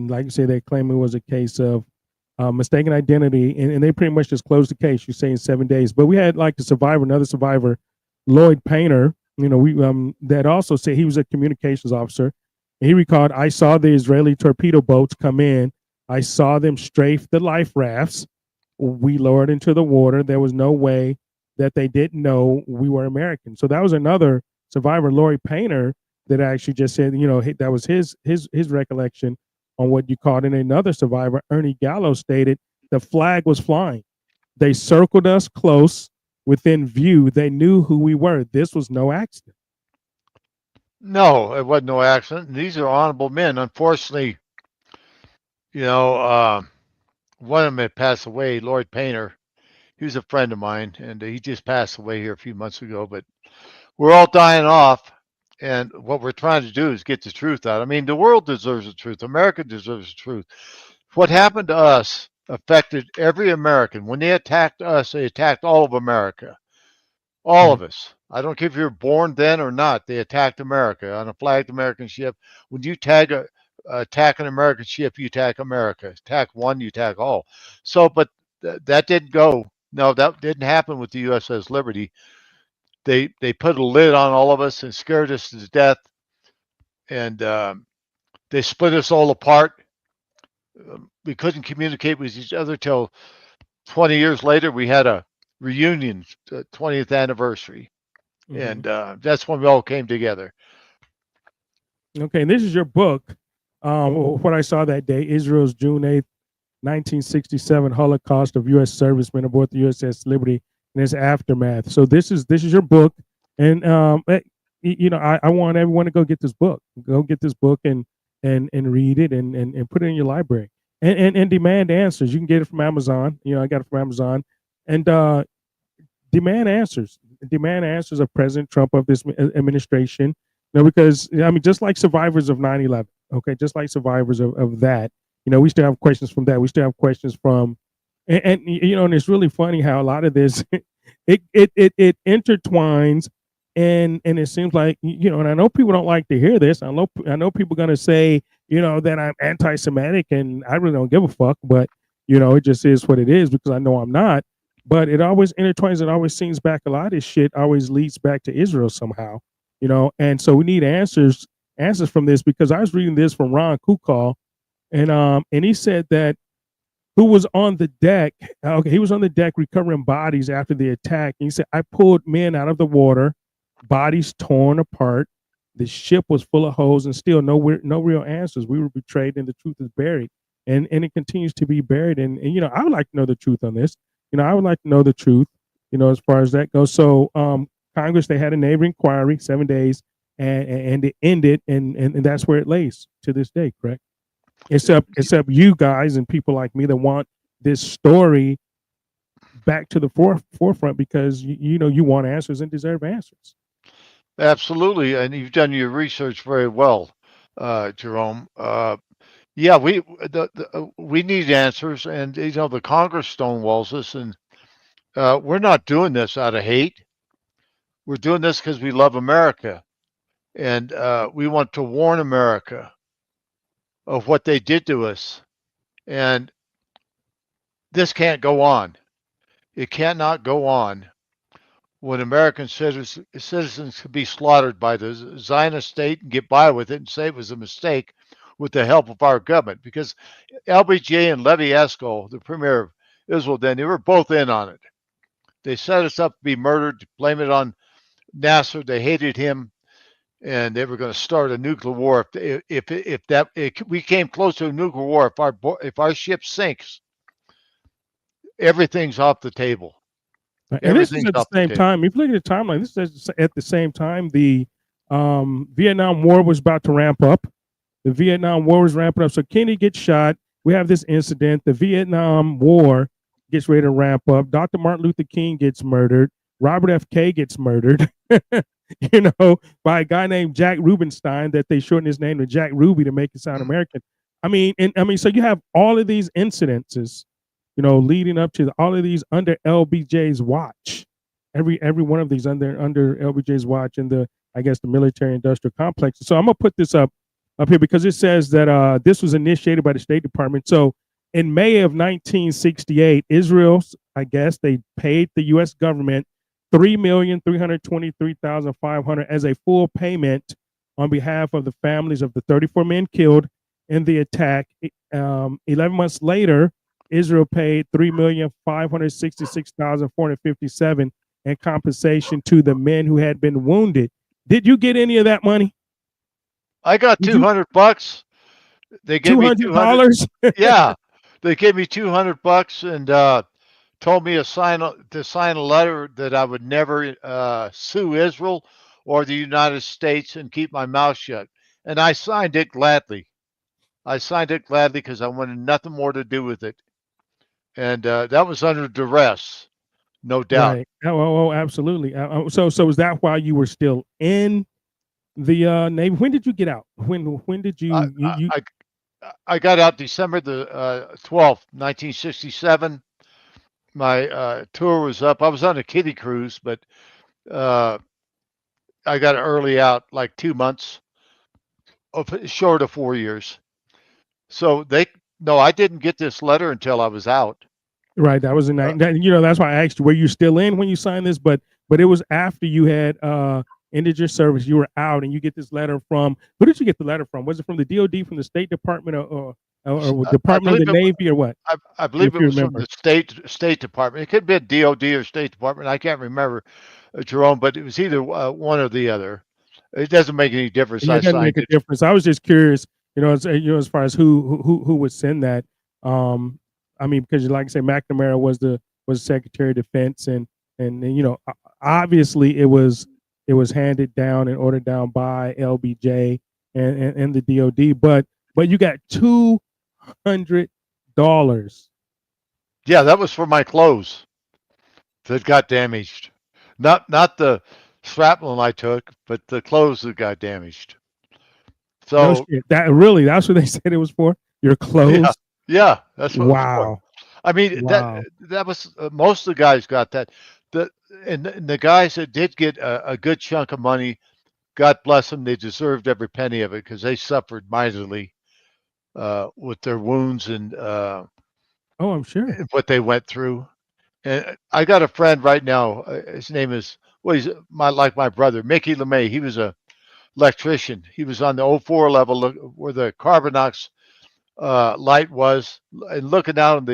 like you say, they claim it was a case of mistaken identity, and they pretty much just closed the case. You say in 7 days, but we had like the survivor, another survivor, Lloyd Painter. We that also said he was a communications officer. And he recalled, I saw the Israeli torpedo boats come in. I saw them strafe the life rafts. We lowered into the water. There was no way that they didn't know we were Americans. So that was another survivor, Lloyd Painter, that actually just said, that was his recollection on what you called. And another survivor, Ernie Gallo, stated the flag was flying. They circled us close within view. They knew who we were. This was no accident. No, it wasn't no accident. These are honorable men. Unfortunately, one of them had passed away, Lloyd Painter. He was a friend of mine, and he just passed away here a few months ago. But we're all dying off, and what we're trying to do is get the truth out. I mean, the world deserves the truth. America deserves the truth. What happened to us affected every American. When they attacked us, they attacked all of America. All of us. I don't care if you're born then or not. They attacked America on a flagged American ship. When you attack an American ship, you attack America. Attack one, you attack all. So, but that didn't go. No, that didn't happen with the USS Liberty. They put a lid on all of us and scared us to death, and they split us all apart. We couldn't communicate with each other till 20 years later. We had a reunion, 20th anniversary, and that's when we all came together. Okay, and this is your book. What I saw that day, Israel's June 8th, 1967 Holocaust of U.S. servicemen aboard the USS Liberty and its aftermath. So this is your book, and I want everyone to go get this book. Go get this book and read it and put it in your library and demand answers. You can get it from Amazon. I got it from Amazon, and demand answers. Demand answers of President Trump, of this administration. Because just like survivors of 9/11, okay, just like survivors of that, we still have questions from that. We still have questions from, and it's really funny how a lot of this it intertwines, and it seems like and I know people don't like to hear this. I know people are gonna say that I'm anti-Semitic, and I really don't give a fuck, but it just is what it is because I know I'm not. But it always intertwines. It always seems back. A lot of this shit always leads back to Israel somehow. And so we need answers from this, because I was reading this from Ron Kukal, and he said that who was on the deck. Okay, he was on the deck recovering bodies after the attack. And he said, I pulled men out of the water, bodies torn apart. The ship was full of holes, and still no real answers. We were betrayed, and the truth is buried, and it continues to be buried. And I would like to know the truth on this. I would like to know the truth. As far as that goes. So Congress, they had a neighbor inquiry, 7 days, and it ended, and that's where it lays to this day, correct? Except you guys and people like me that want this story back to the forefront because you want answers and deserve answers. Absolutely, and you've done your research very well, Jerome. Yeah, we need answers, and the Congress stonewalls us, and we're not doing this out of hate. We're doing this because we love America, and we want to warn America of what they did to us. And this can't go on. It cannot go on when American citizens could be slaughtered by the Zionist state and get by with it and say it was a mistake with the help of our government. Because LBJ and Levi Eshkol, the premier of Israel then, they were both in on it. They set us up to be murdered, to blame it on Nasser. They hated him, and they were going to start a nuclear war. If we came close to a nuclear war, if our ship sinks, everything's off the table. And this is at the same time. If you look at the timeline, this is at the same time the Vietnam War was about to ramp up. The Vietnam War was ramping up. So Kennedy gets shot. We have this incident. The Vietnam War gets ready to ramp up. Dr. Martin Luther King gets murdered. Robert F. Kennedy gets murdered. by a guy named Jack Rubenstein, that they shortened his name to Jack Ruby to make it sound American. So you have all of these incidences, leading up to all of these under LBJ's watch. Every one of these under LBJ's watch in the, I guess, the military industrial complex. So I'm gonna put this up here because it says that this was initiated by the State Department. So in May of 1968, Israel, I guess, they paid the U.S. government $3,323,500 as a full payment on behalf of the families of the 34 men killed in the attack. 11 months later, Israel paid $3,566,457 in compensation to the men who had been wounded. Did you get any of that money? I got $200. They gave me $200. Yeah, they gave me $200 and told me to sign a letter that I would never sue Israel or the United States and keep my mouth shut. And I signed it gladly. Because I wanted nothing more to do with it. And that was under duress, no doubt. Right. Oh, absolutely. So is that why you were still in the Navy? When did you get out? When did you? I got out December the 12th, 1967. My tour was up. I was on a kiddie cruise, but I got early out, like 2 months, short of 4 years. So I didn't get this letter until I was out. Right, that was in that's why I asked you, were you still in when you signed this? But it was after you had ended your service, you were out, and you get this letter from. Who did you get the letter from? Was it from the DOD, from the State Department, or Department of the Navy, or what? I believe it was from the State Department. It could be a DOD or State Department. I can't remember, Jerome, but it was either one or the other. It doesn't make any difference. It doesn't make a difference. I was just curious, as far as who would send that. Because like I say, McNamara was Secretary of Defense, and obviously it was handed down and ordered down by LBJ and the DOD, but you got $200. Yeah, that was for my clothes that got damaged. Not the shrapnel I took, but the clothes that got damaged. So that's what they said it was for. Your clothes. Yeah, that's what. Wow. I mean, that was most of the guys got that. And the guys that did get a good chunk of money, God bless them, they deserved every penny of it because they suffered mightily with their wounds and I'm sure what they went through. And I got a friend right now. His name is he's like my brother, Mickey LeMay. He was a electrician. He was on the 04 level where the Carbonox light was, and looking out at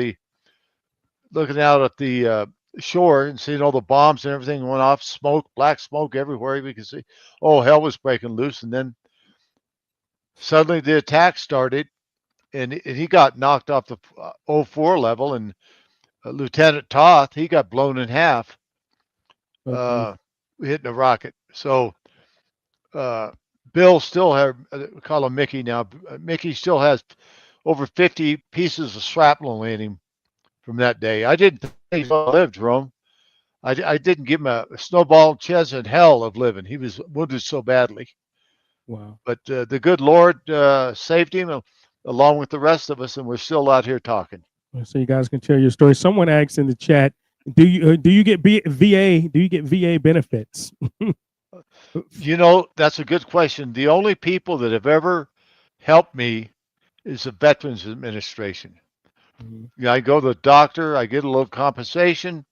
the shore and seeing all the bombs and everything went off, black smoke everywhere. You could see, hell was breaking loose. And then suddenly the attack started, and he got knocked off the 04 level, and Lieutenant Toth, he got blown in half, hitting a rocket. So Bill still had, call him Mickey now. Mickey still has over 50 pieces of shrapnel in him from that day. I didn't think he lived, Jerome. I didn't give him a snowball chance in hell of living. He was wounded so badly. Wow. But the good Lord saved him along with the rest of us, and we're still out here talking. So you guys can tell your story. Someone asked in the chat, do you get VA? Do you get VA benefits? That's a good question. The only people that have ever helped me is the Veterans Administration. Mm-hmm. I go to the doctor, I get a little compensation.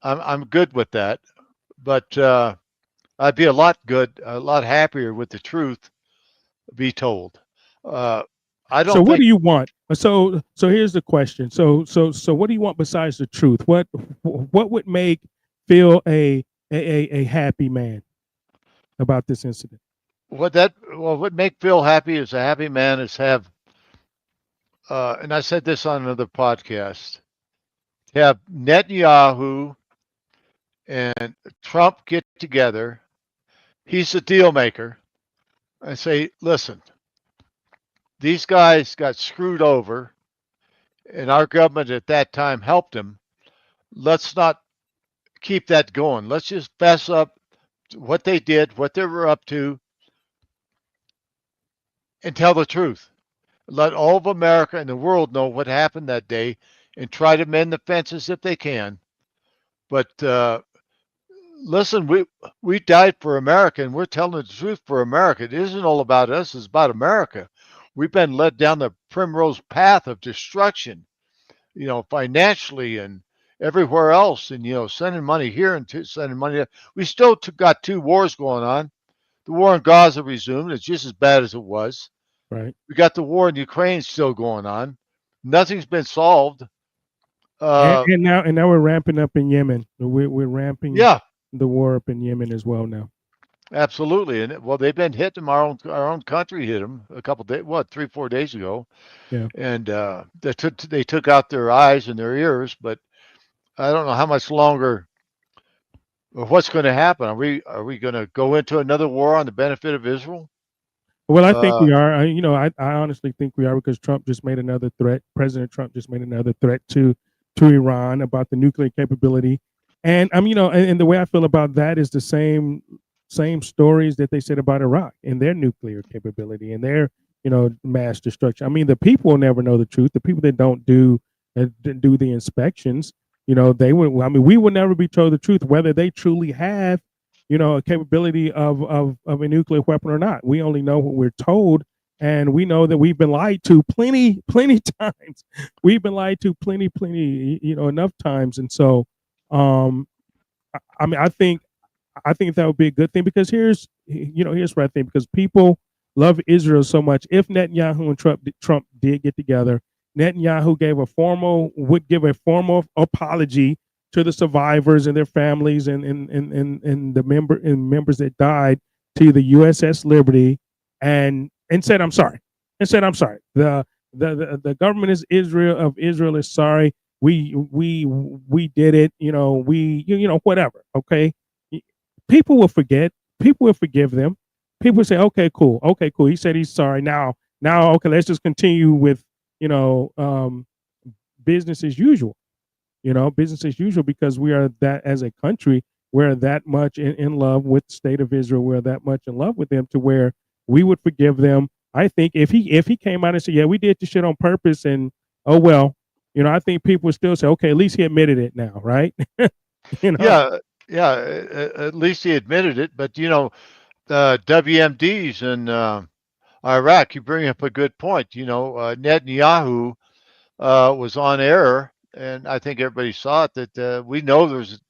I'm good with that, but I'd be a lot happier with the truth be told. I don't. So what do you want? So here's the question. So what do you want besides the truth? What would make Phil a happy man about this incident? What would make Phil happy as a happy man is have, and I said this on another podcast, have Netanyahu and Trump get together. He's the deal maker. I say, listen, these guys got screwed over, and our government at that time helped them. Let's not keep that going. Let's just fess up what they did, what they were up to, and tell the truth. Let all of America and the world know what happened that day, and try to mend the fences if they can. But listen, we died for America, and we're telling the truth for America. It isn't all about us; it's about America. We've been led down the primrose path of destruction, financially and everywhere else, and sending money here and sending money there. We still got two wars going on. The war in Gaza resumed; it's just as bad as it was. Right. We got the war in Ukraine still going on. Nothing's been solved. And now we're ramping up in Yemen. We're ramping Yeah, the war up in Yemen as well now. absolutely. And well, they've been hitting our own country hit them a couple days, 3-4 days ago, Yeah. and they took out their eyes and their ears. But I don't know how much longer or what's going to happen. Are we going to go into another war on the benefit of Israel? Well, I think Uh, we are. I honestly think we are because Trump just made another threat. President Trump just made another threat to Iran about the nuclear capability, and and the way I feel about that is the same stories that they said about Iraq and their nuclear capability and their mass destruction. I mean, the people will never know the truth. The people that don't do the inspections, they would. I mean, we will never be told the truth whether they truly have a capability of a nuclear weapon or not. We only know what we're told, and we know that we've been lied to plenty times. We've been lied to plenty enough times, and so I mean, I think that would be a good thing because here's what I think, because people love Israel so much. If Netanyahu and Trump did get together, Netanyahu would give a formal apology to the survivors and their families and the members that died, to the USS Liberty, and said I'm sorry. The government of Israel is sorry. We did it. Whatever. Okay. People will forget. People will forgive them. People will say, okay, cool. He said he's sorry. Now, okay, let's just continue with business as usual. Business as usual, because we are that, as a country, we're that much in love with the state of Israel. We're that much in love with them to where we would forgive them. I think if he came out and said, yeah, we did this shit on purpose, and oh well, I think people would still say, okay, at least he admitted it now, right? yeah, yeah. At least he admitted it. But WMDs in Iraq. You bring up a good point. Netanyahu was on air, and I think everybody saw it, that we know there's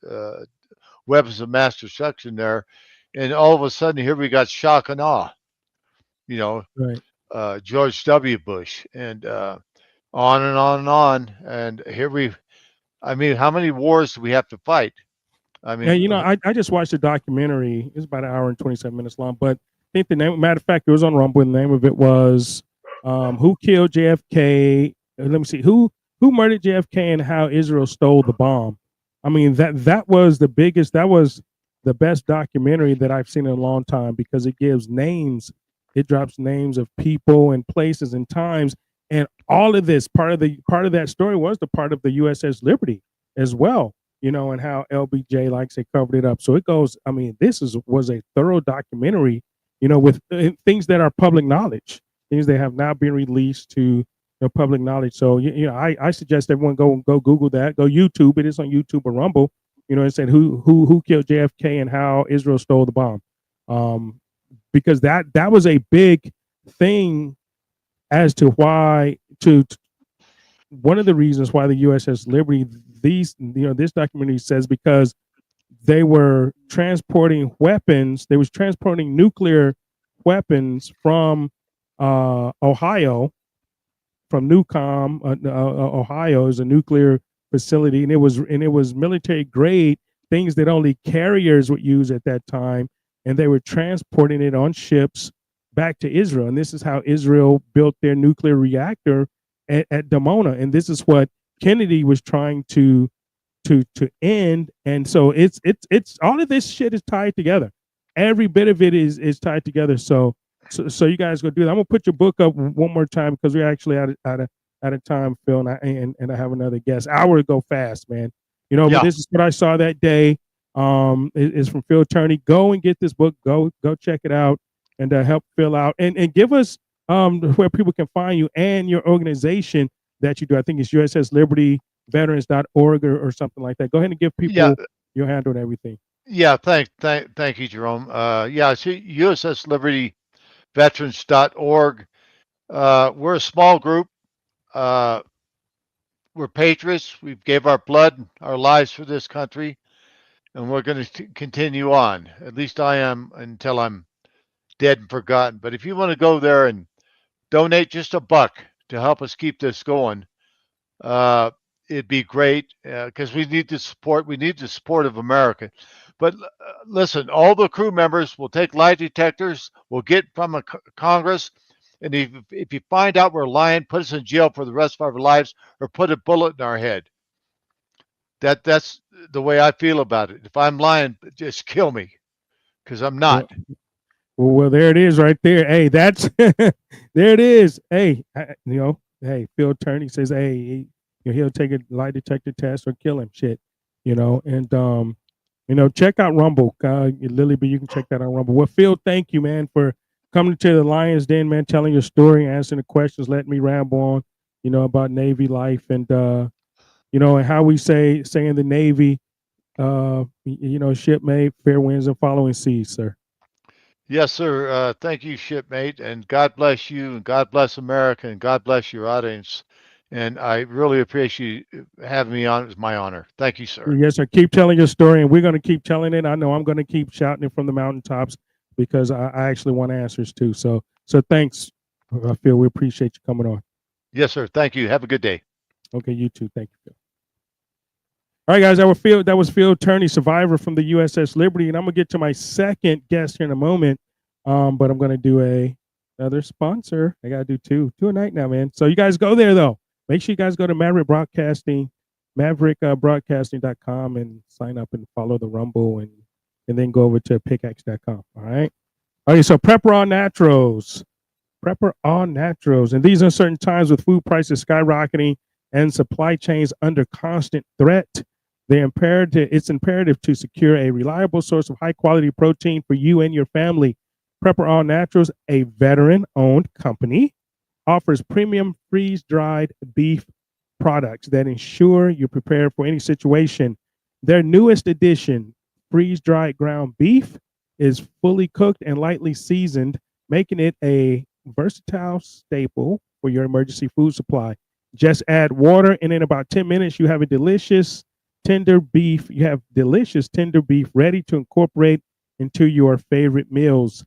weapons of mass destruction there, and all of a sudden here we got shock and awe. You know, Right. George W. Bush, and on and on and on, and here we. I mean, how many wars do we have to fight? I Yeah, mean, I just watched a documentary. It's about an hour and 27 minutes long, but I think the name, matter of fact, it was on Rumble. And the name of it was "Who Killed JFK?" Let me see, who murdered JFK and how Israel stole the bomb. I mean, that was the biggest. That was the best documentary that I've seen in a long time, because it gives names. It drops names of people and places and times, and all of this part of that story was the part of the USS Liberty as well. And how LBJ, like, say, covered it up. So it goes. I mean, was a thorough documentary, with things that are public knowledge, things that have not been released to public knowledge. So I suggest everyone go Google that, go YouTube. It is on YouTube or Rumble. And said who killed JFK and how Israel stole the bomb, because that was a big thing as to why one of the reasons why the USS Liberty, this documentary says, because they were transporting weapons. They was transporting nuclear weapons from Ohio, from Newcom, Ohio, is a nuclear facility, and it was military grade things that only carriers would use at that time, and they were transporting it on ships back to Israel. And this is how Israel built their nuclear reactor at Dimona, and this is what Kennedy was trying to end. And so it's all of this shit is tied together. Every bit of it is tied together. So you guys go do that. I'm gonna put your book up one more time, because we're actually out of time, Phil, and I have another guest. Hour to go fast, man. But yeah, this is what I saw that day. Is from Phil Tourney. Go and get this book. Go check it out and help fill out and give us where people can find you and your organization that you do. I think it's USS Liberty veterans.org or something like that. Go ahead and give Yeah, people your handle and everything. yeah. Thank you, Jerome. Yeah, it's USS Liberty veterans.org. We're a small group. Uh, we're patriots. We gave our blood, our lives for this country, and we're going to continue on. At least I am until I'm dead and forgotten. But if you want to go there and donate just $1 to help us keep this going, uh, it'd be great because we need the support. We need the support of America. But listen, all the crew members will take lie detectors. We'll get from a Congress. And if you find out we're lying, put us in jail for the rest of our lives or put a bullet in our head. That's the way I feel about it. If I'm lying, just kill me because I'm not. Well, there it is right there. Hey, that's there it is. Hey, hey, Phil Tourney says, hey, he'll take a lie detector test or kill him. Shit, and check out Rumble. Lily B, you can check that on Rumble. Well, Phil, thank you, man, for coming to the Lions Den, man, telling your story, answering the questions, letting me ramble on, about Navy life and and how we say in the Navy, shipmate, fair winds and following seas, sir. Yes, sir. Thank you, shipmate, and God bless you, and God bless America, and God bless your audience. And I really appreciate you having me on. It was my honor. Thank you, sir. Yes, sir. Keep telling your story, and we're going to keep telling it. I know I'm going to keep shouting it from the mountaintops because I actually want answers too. So thanks, Phil. We appreciate you coming on. Yes, sir. Thank you. Have a good day. Okay, you too. Thank you, Phil. All right, guys, that was Phil Tourney, survivor from the USS Liberty, and I'm gonna get to my second guest here in a moment. But I'm gonna do another sponsor. I gotta do two a night now, man. So you guys go there though. Make sure you guys go to maverickbroadcasting.com and sign up and follow the Rumble and then go over to pickaxe.com. All right. Okay, so Prepper All Naturals. Prepper All Naturals. In these uncertain times with food prices skyrocketing and supply chains under constant threat, it's imperative to secure a reliable source of high quality protein for you and your family. Prepper All Naturals, a veteran-owned company, offers premium freeze-dried beef products that ensure you're prepared for any situation. Their newest addition, freeze-dried ground beef, is fully cooked and lightly seasoned, making it a versatile staple for your emergency food supply. Just add water, and in about 10 minutes, you have delicious tender beef ready to incorporate into your favorite meals.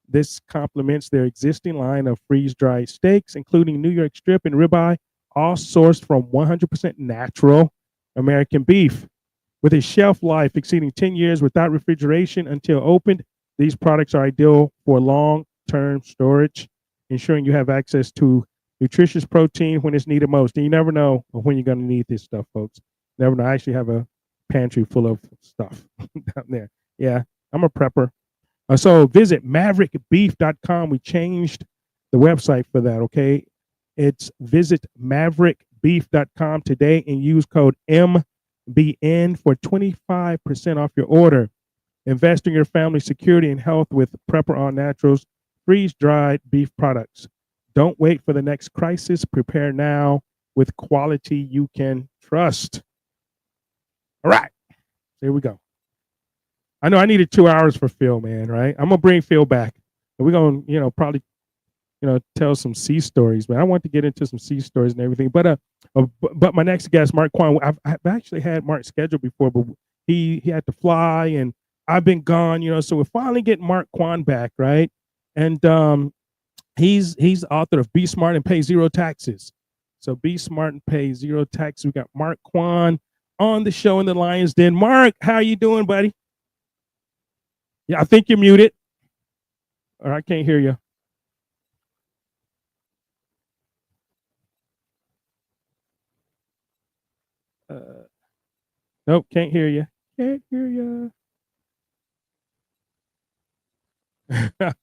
This complements their existing line of freeze-dried steaks, including New York strip and ribeye, all sourced from 100% natural American beef. With a shelf life exceeding 10 years without refrigeration until opened, these products are ideal for long-term storage, ensuring you have access to nutritious protein when it's needed most. And you never know when you're going to need this stuff, folks. Never know. I actually have a pantry full of stuff down there. Yeah, I'm a prepper. So visit maverickbeef.com. We changed the website for that, okay? It's visit maverickbeef.com today and use code MBN for 25% off your order. Invest in your family's security and health with Prepper All Naturals freeze-dried beef products. Don't wait for the next crisis. Prepare now with quality you can trust. All right, there we go. I know I needed 2 hours for Phil, man, right? I'm going to bring Phil back. And we're going to, probably, tell some sea stories, man. I want to get into some sea stories and everything. But my next guest, Mark Quan, I've actually had Mark scheduled before, but he had to fly and I've been gone, so we're finally getting Mark Quan back, right? And he's the author of Be Smart and Pay Zero Taxes. So Be Smart and Pay Zero Taxes. We got Mark Quan on the show in the Lions Den. Mark, how you doing, buddy? Yeah, I think you're muted. Or I can't hear you. Nope, can't hear you. Can't hear you. There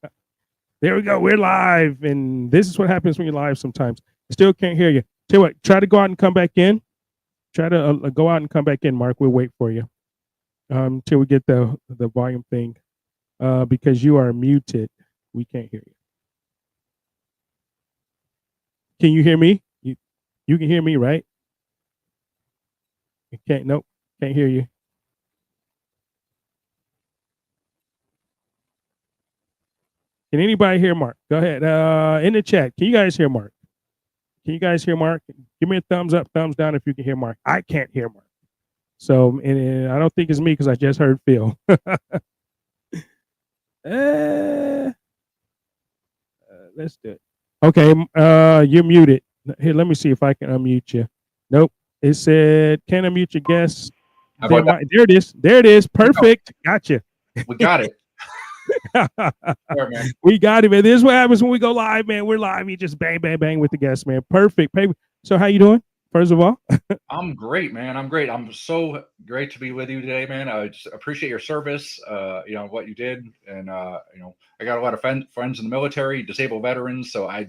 we go. We're live, and this is what happens when you're live sometimes. I still can't hear you. Tell you what, try to go out and come back in. Try to go out and come back in, Mark. We'll wait for you. Till we get the volume thing, because you are muted. We can't hear you. Can you hear me? You can hear me, right? You can't. Nope, can't hear you. Can anybody hear Mark? Go ahead. In the chat, can you guys hear Mark? Can you guys hear Mark? Give me a thumbs up, thumbs down if you can hear Mark. I can't hear Mark. So, and I don't think it's me because I just heard Phil. Let's do it. Okay, you're muted. Here, let me see if I can unmute you. Nope. It said, can't unmute your guests. There it is. There it is. Perfect. Gotcha. We got it. There, man. We got it, man. This is what happens when we go live, man. We're live. You just bang, bang, bang with the guests, man. Perfect. So how you doing? First of all, I'm great, man. I'm great. I'm so great to be with you today, man. I just appreciate your service, what you did. And, I got a lot of friends in the military, disabled veterans. So I'm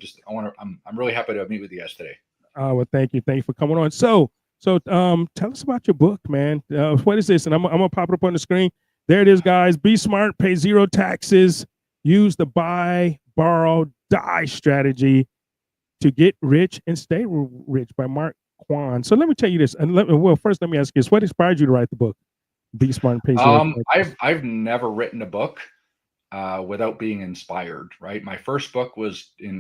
really happy to meet with you guys today. Well, thank you. Thank you for coming on. So tell us about your book, man. What is this? And I'm going to pop it up on the screen. There it is, guys. Be smart, pay zero taxes, use the buy, borrow, die strategy to get rich and stay rich by Mark Quan. So let me tell you this. And first let me ask you this. What inspired you to write the book? Be smart and pay zero taxes. I've never written a book without being inspired, right? My first book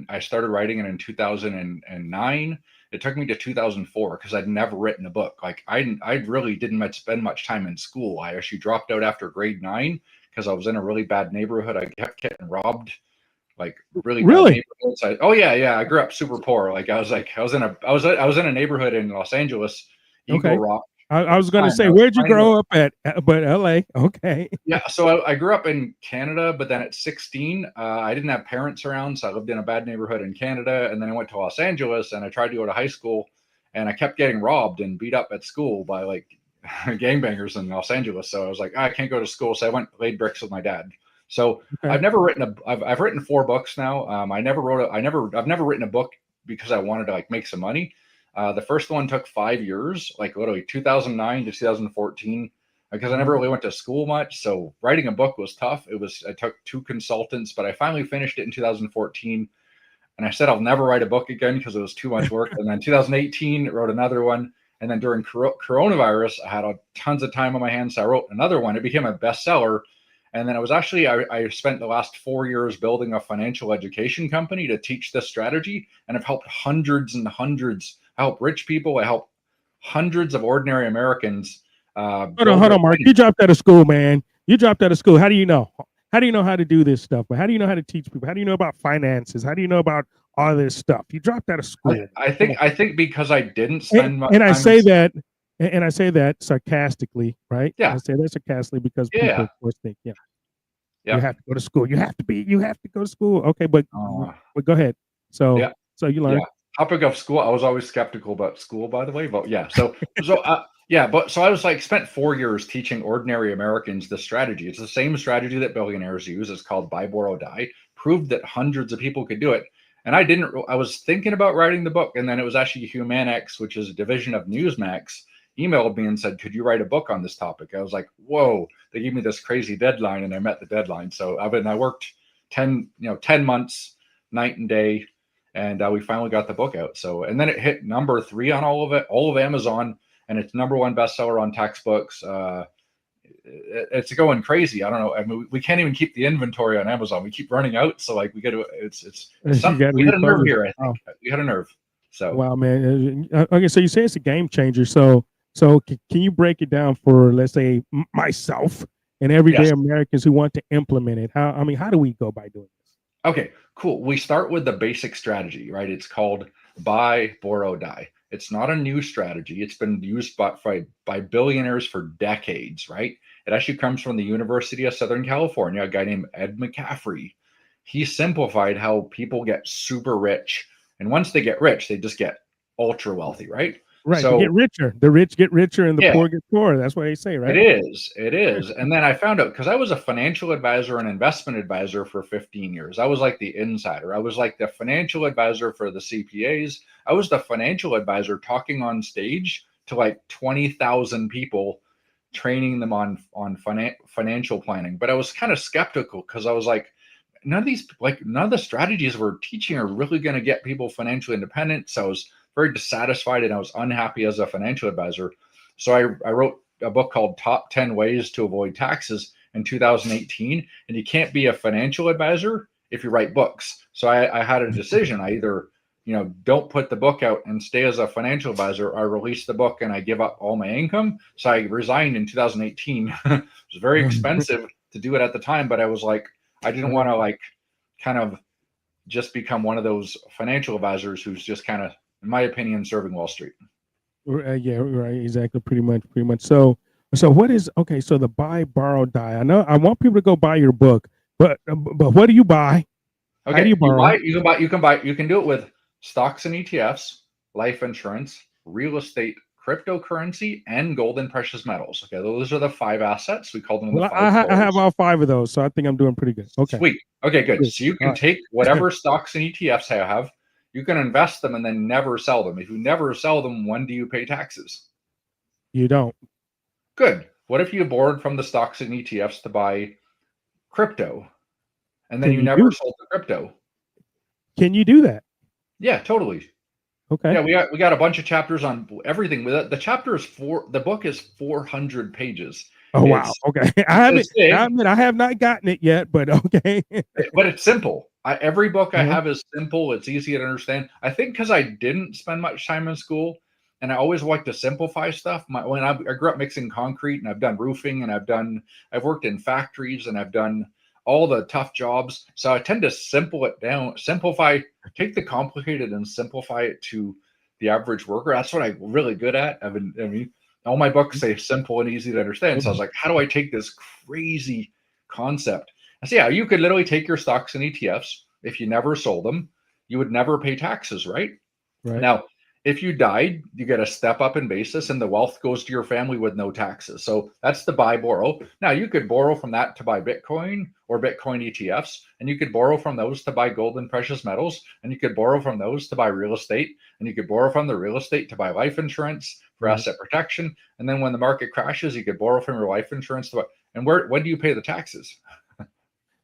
I started writing it in 2009. It took me to 2004 because I'd never written a book. Like I really didn't spend much time in school. I actually dropped out after grade 9 because I was in a really bad neighborhood. I kept getting robbed, like really bad neighborhoods. I grew up super poor. Like I was in a neighborhood in Los Angeles, Eagle Rock. I was going to say, where'd you grow up at? But LA. Okay. Yeah. So I grew up in Canada, but then at 16, I didn't have parents around. So I lived in a bad neighborhood in Canada. And then I went to Los Angeles and I tried to go to high school and I kept getting robbed and beat up at school by like gangbangers in Los Angeles. So I was like, I can't go to school. So I laid bricks with my dad. So I've never written I've written 4 books now. I've never written a book because I wanted to like make some money. The first one took 5 years, like literally 2009 to 2014, because I never really went to school much. So writing a book was tough. I took 2 consultants, but I finally finished it in 2014. And I said, I'll never write a book again because it was too much work. And then 2018, wrote another one. And then during coronavirus, I had tons of time on my hands. So I wrote another one. It became a bestseller. And then I spent the last 4 years building a financial education company to teach this strategy. And I've helped hundreds and hundreds. I help rich people. I help hundreds of ordinary Americans. Hold on, Mark. You dropped out of school, man. You dropped out of school. How do you know? How do you know how to do this stuff? But how do you know how to teach people? How do you know about finances? How do you know about all this stuff? You dropped out of school. I think because I didn't spend much and time. I say that sarcastically, right? Yeah. I say that sarcastically because people of course think, you have to go to school. You have to go to school. Okay, but go ahead. So you learned. Yeah. Topic of school. I was always skeptical about school, by the way, but yeah. So I was like spent 4 years teaching ordinary Americans this strategy. It's the same strategy that billionaires use. It's called buy, borrow, die. Proved that hundreds of people could do it. And I was thinking about writing the book, and then it was actually Humanix, which is a division of Newsmax, emailed me and said, could you write a book on this topic? I was like, whoa, they gave me this crazy deadline, and I met the deadline. So I worked 10 months, night and day. And we finally got the book out. So, and then it hit number 3 on all of Amazon, and it's number 1 bestseller on textbooks. It's going crazy. I don't know. I mean, we can't even keep the inventory on Amazon. We keep running out. So like we got to, we had a nerve here. I think we had a nerve. So wow, man. Okay, so you say it's a game changer. So can you break it down for, let's say, myself and everyday Americans who want to implement it? How do we go by doing this? Okay, cool. We start with the basic strategy, right? It's called buy, borrow, die. It's not a new strategy. It's been used by billionaires for decades, right? It actually comes from the University of Southern California, a guy named Ed McCaffrey. He simplified how people get super rich. And once they get rich, they just get ultra wealthy, right? Right. So, they get richer. The rich get richer and the poor get poorer. That's what they say, right? It is. And then I found out, because I was a financial advisor and investment advisor for 15 years. I was like the insider. I was like the financial advisor for the CPAs. I was the financial advisor talking on stage to like 20,000 people training them on financial planning. But I was kind of skeptical because I was like, none of the strategies we're teaching are really going to get people financially independent. So I was very dissatisfied and I was unhappy as a financial advisor. So I wrote a book called Top 10 Ways to Avoid Taxes in 2018. And you can't be a financial advisor if you write books. So I had a decision. I either, don't put the book out and stay as a financial advisor, or I release the book and I give up all my income. So I resigned in 2018. It was very expensive to do it at the time, but I was like, I didn't want to kind of just become one of those financial advisors who's just kind of, in my opinion, serving Wall Street. Yeah, right. Exactly. Pretty much. So what is, okay. So the buy, borrow, die. I know I want people to go buy your book, but what do you buy? Okay. How do you borrow? You can do it with stocks and ETFs, life insurance, real estate, cryptocurrency, and gold and precious metals. Okay. Those are the 5 assets. We call them the 5 I have all 5 of those. So I think I'm doing pretty good. Okay. Sweet. Okay, good. Good. So you can take whatever stocks and ETFs I have, you can invest them and then never sell them. If you never sell them, when do you pay taxes? You don't. Good. What if you borrowed from the stocks and ETFs to buy crypto and then you never sold the crypto? Can you do that? Yeah, totally. Okay. Yeah, we got a bunch of chapters on everything. The book is 400 pages. Oh, wow. Okay. I have not gotten it yet, but okay. But it's simple. Every book I have is simple. It's easy to understand. I think because I didn't spend much time in school and I always like to simplify stuff. When I grew up mixing concrete and I've done roofing and I've worked in factories and I've done all the tough jobs. So I tend to simplify, take the complicated and simplify it to the average worker. That's what I'm really good at. All my books say simple and easy to understand. So I was like, how do I take this crazy concept? I say, yeah, you could literally take your stocks and ETFs. If you never sold them, you would never pay taxes, right? Now, if you died, you get a step up in basis and the wealth goes to your family with no taxes. So that's the buy, borrow. Now you could borrow from that to buy Bitcoin or Bitcoin ETFs, and you could borrow from those to buy gold and precious metals, and you could borrow from those to buy real estate, and you could borrow from the real estate to buy life insurance for asset protection. And then when the market crashes, you could borrow from your life insurance to buy. And when do you pay the taxes?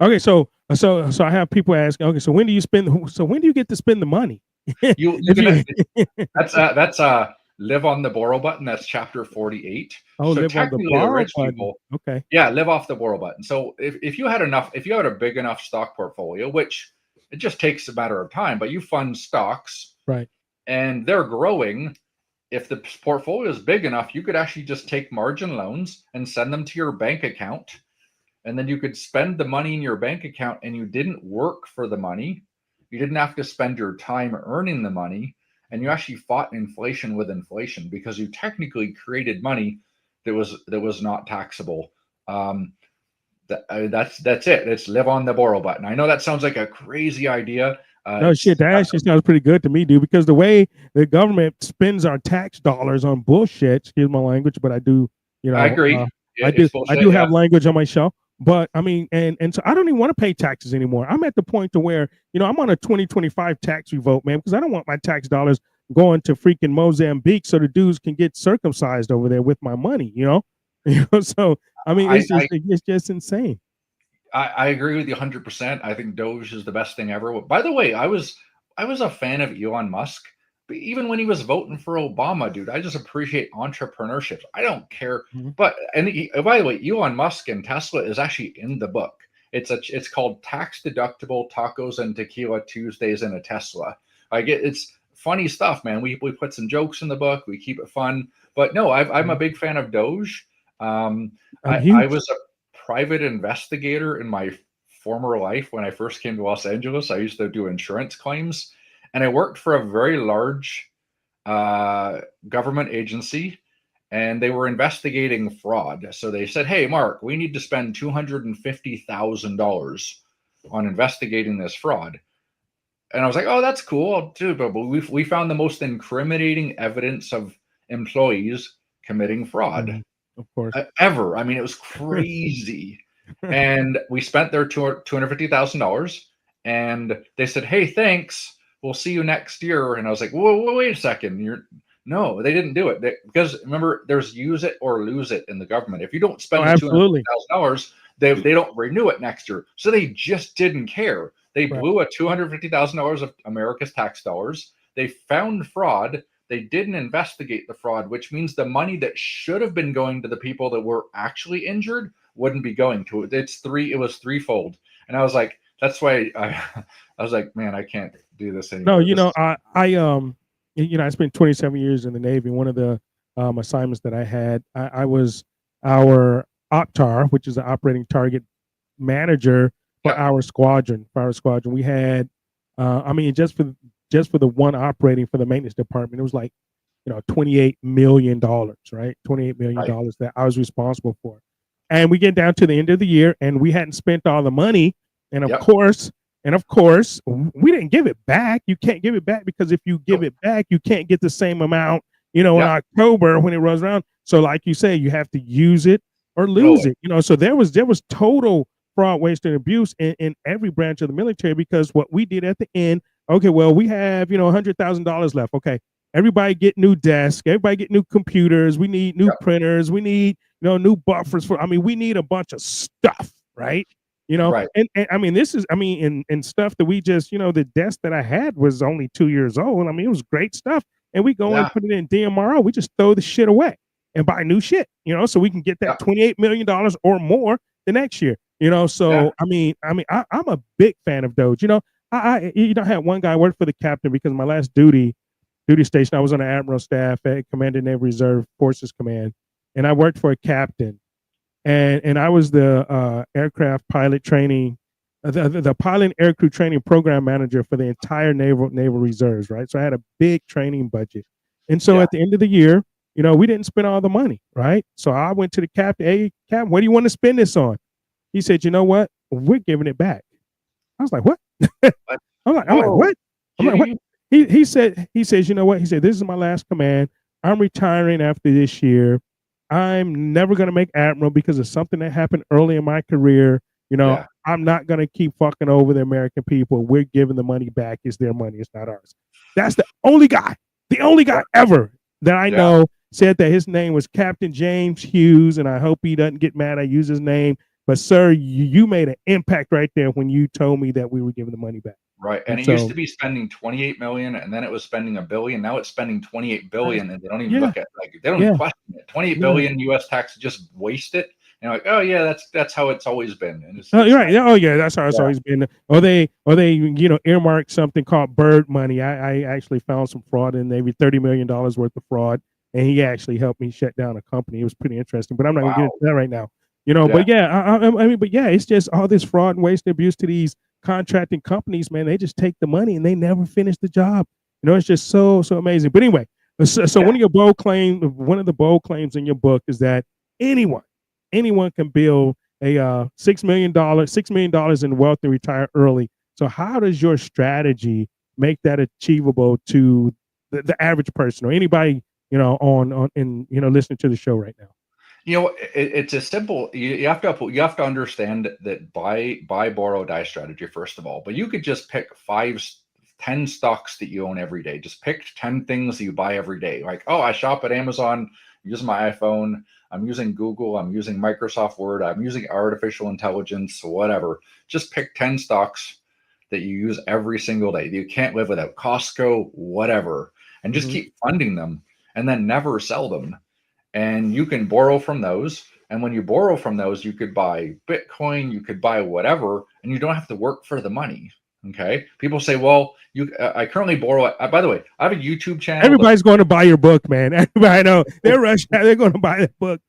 Okay, so I have people asking, okay, so when do you get to spend the money? That's live on the borrow button. That's chapter 48. Oh, so live on the borrow button. People, okay. Yeah, live off the borrow button. So if you had a big enough stock portfolio, which it just takes a matter of time, but you fund stocks, right, and they're growing. If the portfolio is big enough, you could actually just take margin loans and send them to your bank account. And then you could spend the money in your bank account and you didn't work for the money. You didn't have to spend your time earning the money. And you actually fought inflation with inflation because you technically created money that was not taxable. That's it. It's live on the borrow button. I know that sounds like a crazy idea. No shit, that actually sounds pretty good to me, dude, because the way the government spends our tax dollars on bullshit, excuse my language, but I do, I agree. I do have language on my show. But I mean, and so I don't even want to pay taxes anymore. I'm at the point to where, I'm on a 2025 tax revolt, man, because I don't want my tax dollars going to freaking Mozambique so the dudes can get circumcised over there with my money, So I mean, it's just insane. I agree with you 100%. I think Doge is the best thing ever. By the way, I was a fan of Elon Musk. But even when he was voting for Obama, dude, I just appreciate entrepreneurship. I don't care. Mm-hmm. By the way, Elon Musk and Tesla is actually in the book. It's called Tax Deductible Tacos and Tequila Tuesdays in a Tesla. It's funny stuff, man. We put some jokes in the book. We keep it fun. But no, I'm a big fan of Doge. I was a private investigator in my former life when I first came to Los Angeles. I used to do insurance claims. And I worked for a very large government agency, and they were investigating fraud. So they said, hey, Mark, we need to spend $250,000 on investigating this fraud. And I was like, oh, that's cool. I'll do it. But we found the most incriminating evidence of employees committing fraud. Of course. Ever. I mean, it was crazy. And we spent their $250,000, and they said, hey, thanks. We'll see you next year. And I was like, whoa, wait a second. No, they didn't do it because remember, there's use it or lose it in the government. If you don't spend the absolutely. $250,000, they don't renew it next year. So they just didn't care. They Right. blew a $250,000 of America's tax dollars. They found fraud. They didn't investigate the fraud, which means the money that should have been going to the people that were actually injured wouldn't be going to it. It was threefold. And I was like, that's why I was like, man, I can't do this anymore. No, you know, I spent 27 years in the Navy. One of the assignments that I had, I was our OPTAR, which is an operating target manager for our squadron. We had, just for the one operating for the maintenance department, it was like, $28 million, right? $28 million that I was responsible for. And we get down to the end of the year and we hadn't spent all the money. And of course, we didn't give it back. You can't give it back because if you give it back, you can't get the same amount, in October when it rolls around. So like you say, you have to use it or lose it, So there was total fraud, waste, and abuse in every branch of the military because what we did at the end, okay, well, we have, $100,000 left. Okay. Everybody get new desks. Everybody get new computers. We need new printers. We need, new buffers we need a bunch of stuff, right? And this is, and stuff that we just, the desk that I had was only 2 years old. It was great stuff. And we go and put it in DMRO. We just throw the shit away and buy new shit, so we can get that $28 million or more the next year, So, I'm a big fan of Doge. I had one guy work for the captain because my last duty station, I was on the admiral staff at Command Naval Reserve Forces Command, and I worked for a captain. And I was the aircraft pilot training, the pilot and aircrew training program manager for the entire naval reserves, right? So I had a big training budget. And so at the end of the year, we didn't spend all the money, right? So I went to the captain, hey, Captain, what do you want to spend this on? He said, you know what? We're giving it back. I was like, what? I'm like, what? I'm like, what? He says, you know what? He said, this is my last command. I'm retiring after this year. I'm never going to make admiral because of something that happened early in my career. I'm not going to keep fucking over the American people. We're giving the money back. It's their money. It's not ours. That's the only guy ever that I know said that. His name was Captain James Hughes. And I hope he doesn't get mad I use his name. But sir, you made an impact right there when you told me that we were giving the money back. Right. And it used to be spending 28 million and then it was spending $1 billion. Now it's spending 28 billion and they don't even look at they don't even question it. 28 billion US tax, just waste it. And like, oh yeah, that's how it's always been. And it's you're right. Oh yeah, that's how it's always been. Or they earmark something called bird money. I actually found some fraud in Navy, $30 million worth of fraud, and he actually helped me shut down a company. It was pretty interesting, but I'm not gonna get into that right now. But it's just all this fraud and waste and abuse to these contracting companies, man. They just take the money and they never finish the job. It's just so amazing. But anyway, so one of the bold claims in your book is that anyone can build a $6 million in wealth and retire early. So how does your strategy make that achievable to the average person or anybody listening to the show right now? It's a simple. You have to understand that buy, borrow, die strategy first of all. But you could just pick 10 stocks that you own every day. Just pick 10 things that you buy every day. Like, I shop at Amazon, use my iPhone, I'm using Google, I'm using Microsoft Word, I'm using artificial intelligence, whatever. Just pick 10 stocks that you use every single day. You can't live without. Costco, whatever, and just keep funding them, and then never sell them. And you can borrow from those. And when you borrow from those, you could buy Bitcoin, you could buy whatever, and you don't have to work for the money. Okay. People say, well, I currently borrow. By the way, I have a YouTube channel. Everybody's going to buy your book, man. Everybody know they're rushing. They're going to buy the book.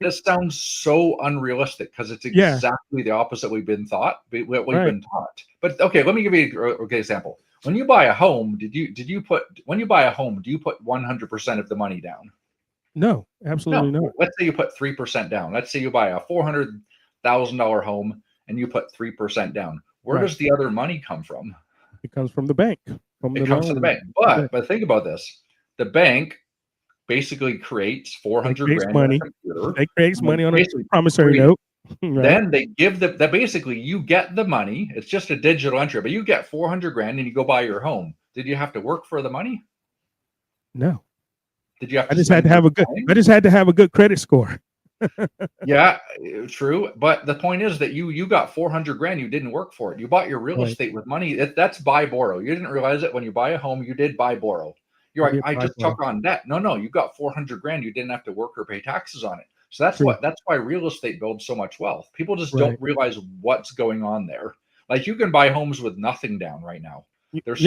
This sounds so unrealistic because it's exactly the opposite we've been taught. Been taught. But okay, let me give you a good example. When you buy a home, do you put 100% of the money down? No, absolutely not. Let's say you put 3% down. Let's say you buy a $400,000 home and you put 3% down. Where does the other money come from? It comes from the bank. It comes from the bank. But think about this. The bank basically creates $400,000 money. It creates money on a promissory note. Right. Then they give that basically you get the money. It's just a digital entry, but you get $400,000 and you go buy your home. Did you have to work for the money? No. Did you have to I just had to have a good credit score. Yeah, true. But the point is that you got 400 grand. You didn't work for it. You bought your real estate with money. That's buy borrow. You didn't realize it when you buy a home. You did buy borrow. You're like, I just took on debt. No, you got 400 grand. You didn't have to work or pay taxes on it. So that's why real estate builds so much wealth. People just don't realize what's going on there. Like you can buy homes with nothing down right now.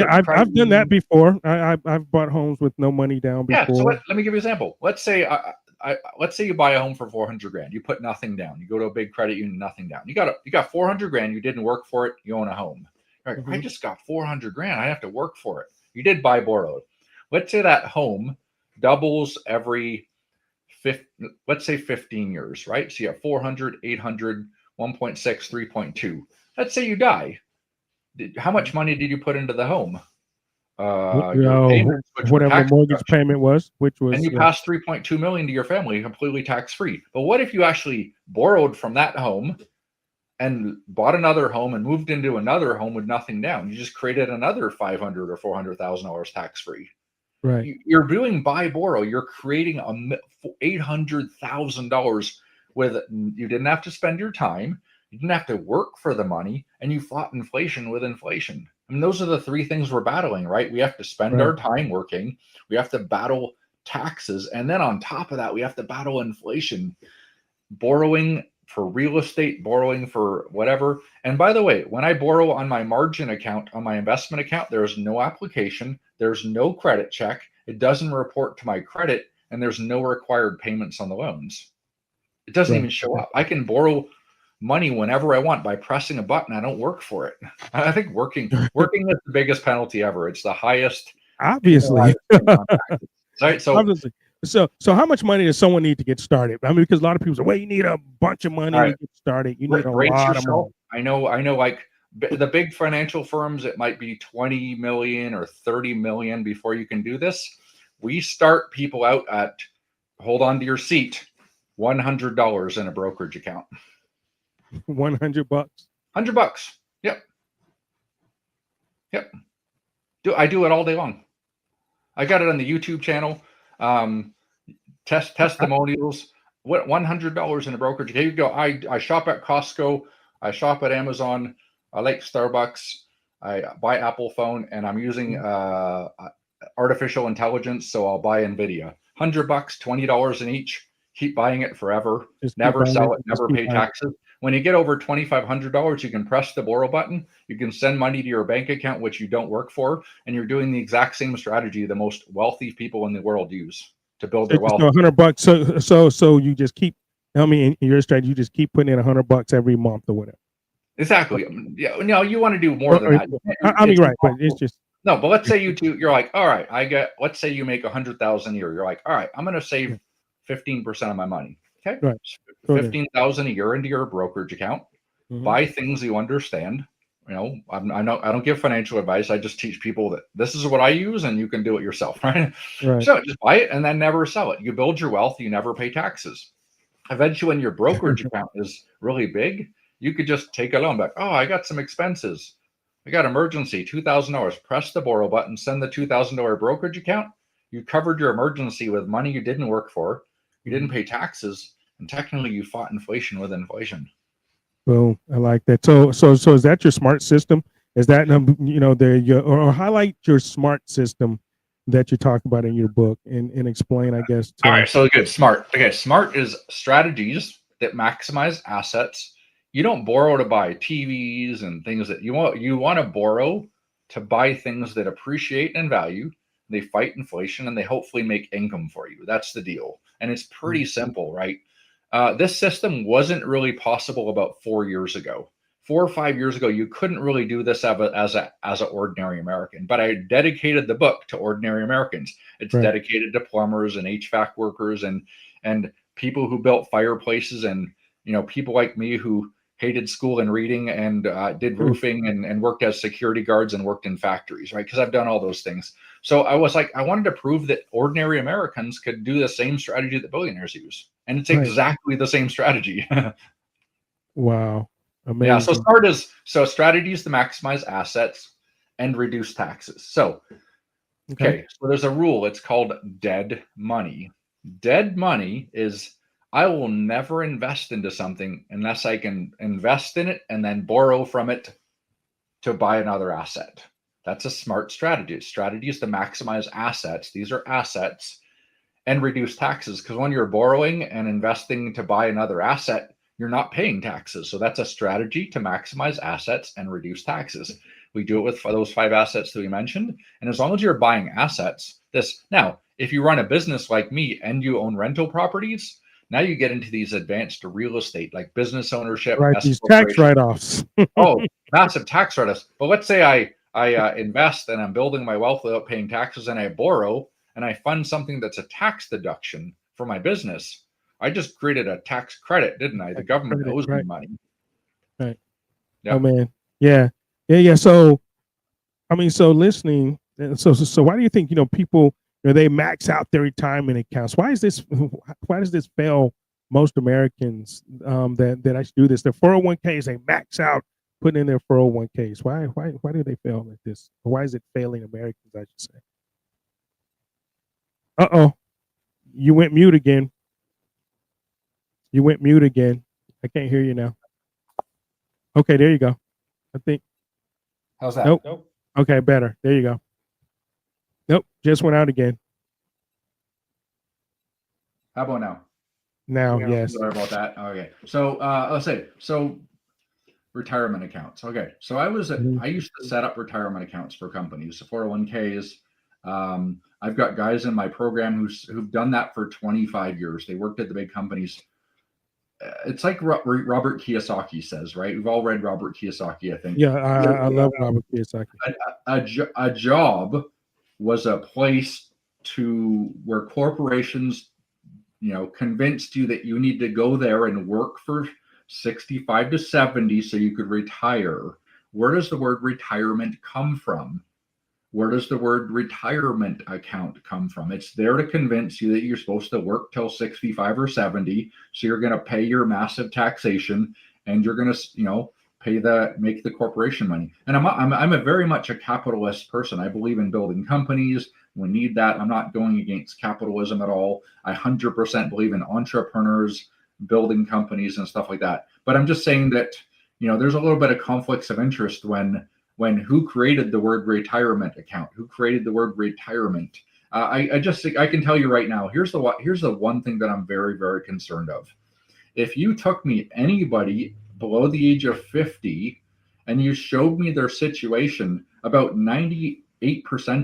I've done that before. I've bought homes with no money down before. Yeah. So let me give you an example. Let's say let's say you buy a home for 400 grand. You put nothing down. You go to a big credit union, nothing down. You got 400 grand. You didn't work for it. You own a home. You're like, I just got 400 grand. I have to work for it. You did buy borrowed. Let's say that home doubles every let's say 15 years, right? So you have 400, 800, 1.6, 3.2. Let's say you die. How much money did you put into the home? Whatever the mortgage payment was, and you passed 3.2 million to your family completely tax-free. But what if you actually borrowed from that home and bought another home and moved into another home with nothing down? You just created another $500,000 or $400,000 tax-free. Right. You're doing buy borrow. You're creating $800,000 with you didn't have to spend your time. You didn't have to work for the money, and you fought inflation with inflation. I mean, those are the three things we're battling, right? We have to spend our time working. We have to battle taxes. And then on top of that, we have to battle inflation, borrowing for real estate, borrowing for whatever. And by the way, when I borrow on my margin account, on my investment account, there is no application. There's no credit check. It doesn't report to my credit, and there's no required payments on the loans. It doesn't even show up. I can borrow money whenever I want by pressing a button. I don't work for it. I think working is the biggest penalty ever. It's the highest. Obviously. Right. So obviously. So how much money does someone need to get started? I mean, because a lot of people say, well, you need a bunch of money to get started. You need a lot of money. I know like the big financial firms, it might be 20 million or 30 million before you can do this. We start people out at, hold on to your seat, $100 in a brokerage account. $100. $100. Yep. I do it all day long. I got it on the YouTube channel. Testimonials. What $100 in a brokerage? Here you go. I shop at Costco. I shop at Amazon. I like Starbucks. I buy Apple phone, and I'm using artificial intelligence, so I'll buy NVIDIA. $100, $20 in each. Keep buying it forever. Never sell it. Never pay taxes. When you get over $2,500, you can press the borrow button. You can send money to your bank account, which you don't work for, and you're doing the exact same strategy the most wealthy people in the world use to build their wealth. $100. So you just keep. I mean, in your strategy, you just keep putting in $100 every month or whatever. Exactly. Yeah. No, you want to do more than that. I mean, right, but it's just no. But let's say you're like, all right, let's say you make $100,000 a year. You're like, all right, I'm going to save 15% of my money. Okay. Right. 15,000 a year into your brokerage account. Buy things you understand. You know, I don't give financial advice. I just teach people that this is what I use, and you can do it yourself, right? So just buy it and then never sell it. You build your wealth. You never pay taxes. Eventually, when your brokerage account is really big, you could just take a loan back. Oh, I got some expenses. I got emergency, $2,000. Press the borrow button. Send the $2,000 brokerage account. You covered your emergency with money you didn't work for. You didn't pay taxes. And technically, you fought inflation with inflation. Well, I like that. So is that your smart system? Is that or highlight your smart system that you talk about in your book and explain, I guess. All right. So good. Smart. Okay. Smart is strategies that maximize assets. You don't borrow to buy TVs and things that you want. You want to borrow to buy things that appreciate in value. They fight inflation and they hopefully make income for you. That's the deal. And it's pretty simple, right? This system wasn't really possible about 4 years ago. 4 or 5 years ago, you couldn't really do this as an ordinary American. But I dedicated the book to ordinary Americans. It's dedicated to plumbers and HVAC workers and people who built fireplaces and people like me who hated school and reading and did roofing and worked as security guards and worked in factories, right? Because I've done all those things. So I was like, I wanted to prove that ordinary Americans could do the same strategy that billionaires use. And it's exactly the same strategy. Wow. Amazing. Yeah. So strategies to maximize assets. and reduce taxes. So, okay, so there's a rule. It's called dead money. Dead money is I will never invest into something unless I can invest in it and then borrow from it to buy another asset. That's a smart strategy. Strategy is to maximize assets. These are assets and reduce taxes, because when you're borrowing and investing to buy another asset, you're not paying taxes. So that's a strategy to maximize assets and reduce taxes. We do it with those 5 assets that we mentioned. And as long as you're buying assets, now, if you run a business like me and you own rental properties, now you get into these advanced real estate, like business ownership, right? These tax write-offs. Oh, massive tax write-offs. But let's say I invest and I'm building my wealth without paying taxes, and I borrow and I fund something that's a tax deduction for my business. I just created a tax credit, didn't I? The government owes me money. Right. Yeah. Oh man. Yeah. So, I mean, so listening. So why do you think, people, they max out their retirement accounts? Why does this fail most Americans that actually do this? Their 401ks, they max out putting in their 401ks. Why do they fail at this? Why is it failing Americans, I should say? Uh-oh. You went mute again. I can't hear you now. Okay, there you go. I think. How's that? Nope. Okay, better. There you go. Nope, just went out again. How about now? Now, yes. Sorry about that. Okay. So let's say retirement accounts. Okay. So I used to set up retirement accounts for companies, 401ks. I've got guys in my program who've done that for 25 years. They worked at the big companies. It's like Robert Kiyosaki says, right? We've all read Robert Kiyosaki, I think. Yeah, I love Robert Kiyosaki. A job was a place where corporations, convinced you that you need to go there and work for 65 to 70 so you could retire. Where does the word retirement come from? Where does the word retirement account come from? It's there to convince you that you're supposed to work till 65 or 70. So you're going to pay your massive taxation and you're going to, make the corporation money. And I'm a very much a capitalist person. I believe in building companies. We need that. I'm not going against capitalism at all. I 100% believe in entrepreneurs building companies and stuff like that. But I'm just saying that, there's a little bit of conflicts of interest when who created the word retirement account, who created the word retirement. I can tell you right now, here's the one thing that I'm very, very concerned of. If you took me anybody below the age of 50 and you showed me their situation, about 98%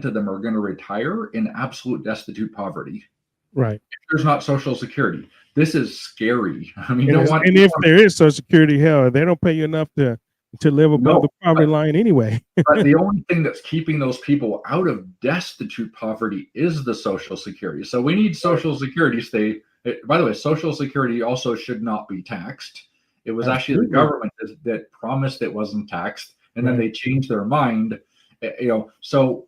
of them are going to retire in absolute destitute poverty. Right. There's not Social Security. This is scary. I mean, and if there is Social Security, hell, they don't pay you enough to live above the poverty line anyway. But the only thing that's keeping those people out of destitute poverty is the Social Security. So we need Social Security by the way, Social Security also should not be taxed. It was actually the government that promised it wasn't taxed, and then they changed their mind. So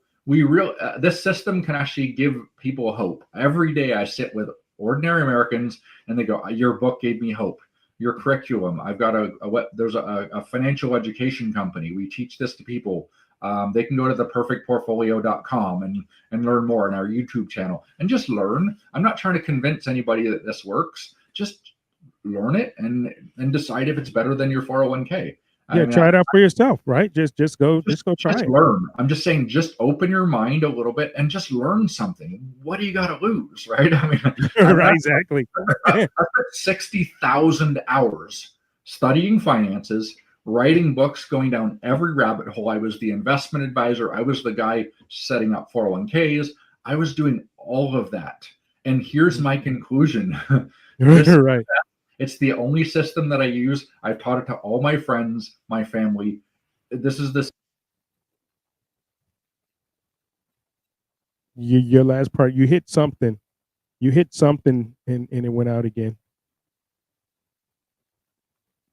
this system can actually give people hope. Every day I sit with ordinary Americans, and they go, "Your book gave me hope. Your curriculum. I've got there's a financial education company. We teach this to people. They can go to theperfectportfolio.com and learn more on our YouTube channel and just learn. I'm not trying to convince anybody that this works. Just learn it and decide if it's better than your 401k. Try it out for yourself, right? Just go try it. Learn. I'm just saying, just open your mind a little bit and just learn something. What do you got to lose, right? I mean, right, exactly. I've got 60,000 hours studying finances, writing books, going down every rabbit hole. I was the investment advisor. I was the guy setting up 401ks. I was doing all of that. And here's my conclusion. Right. It's the only system that I use. I've taught it to all my friends, my family. Your last part, you hit something. And it went out again.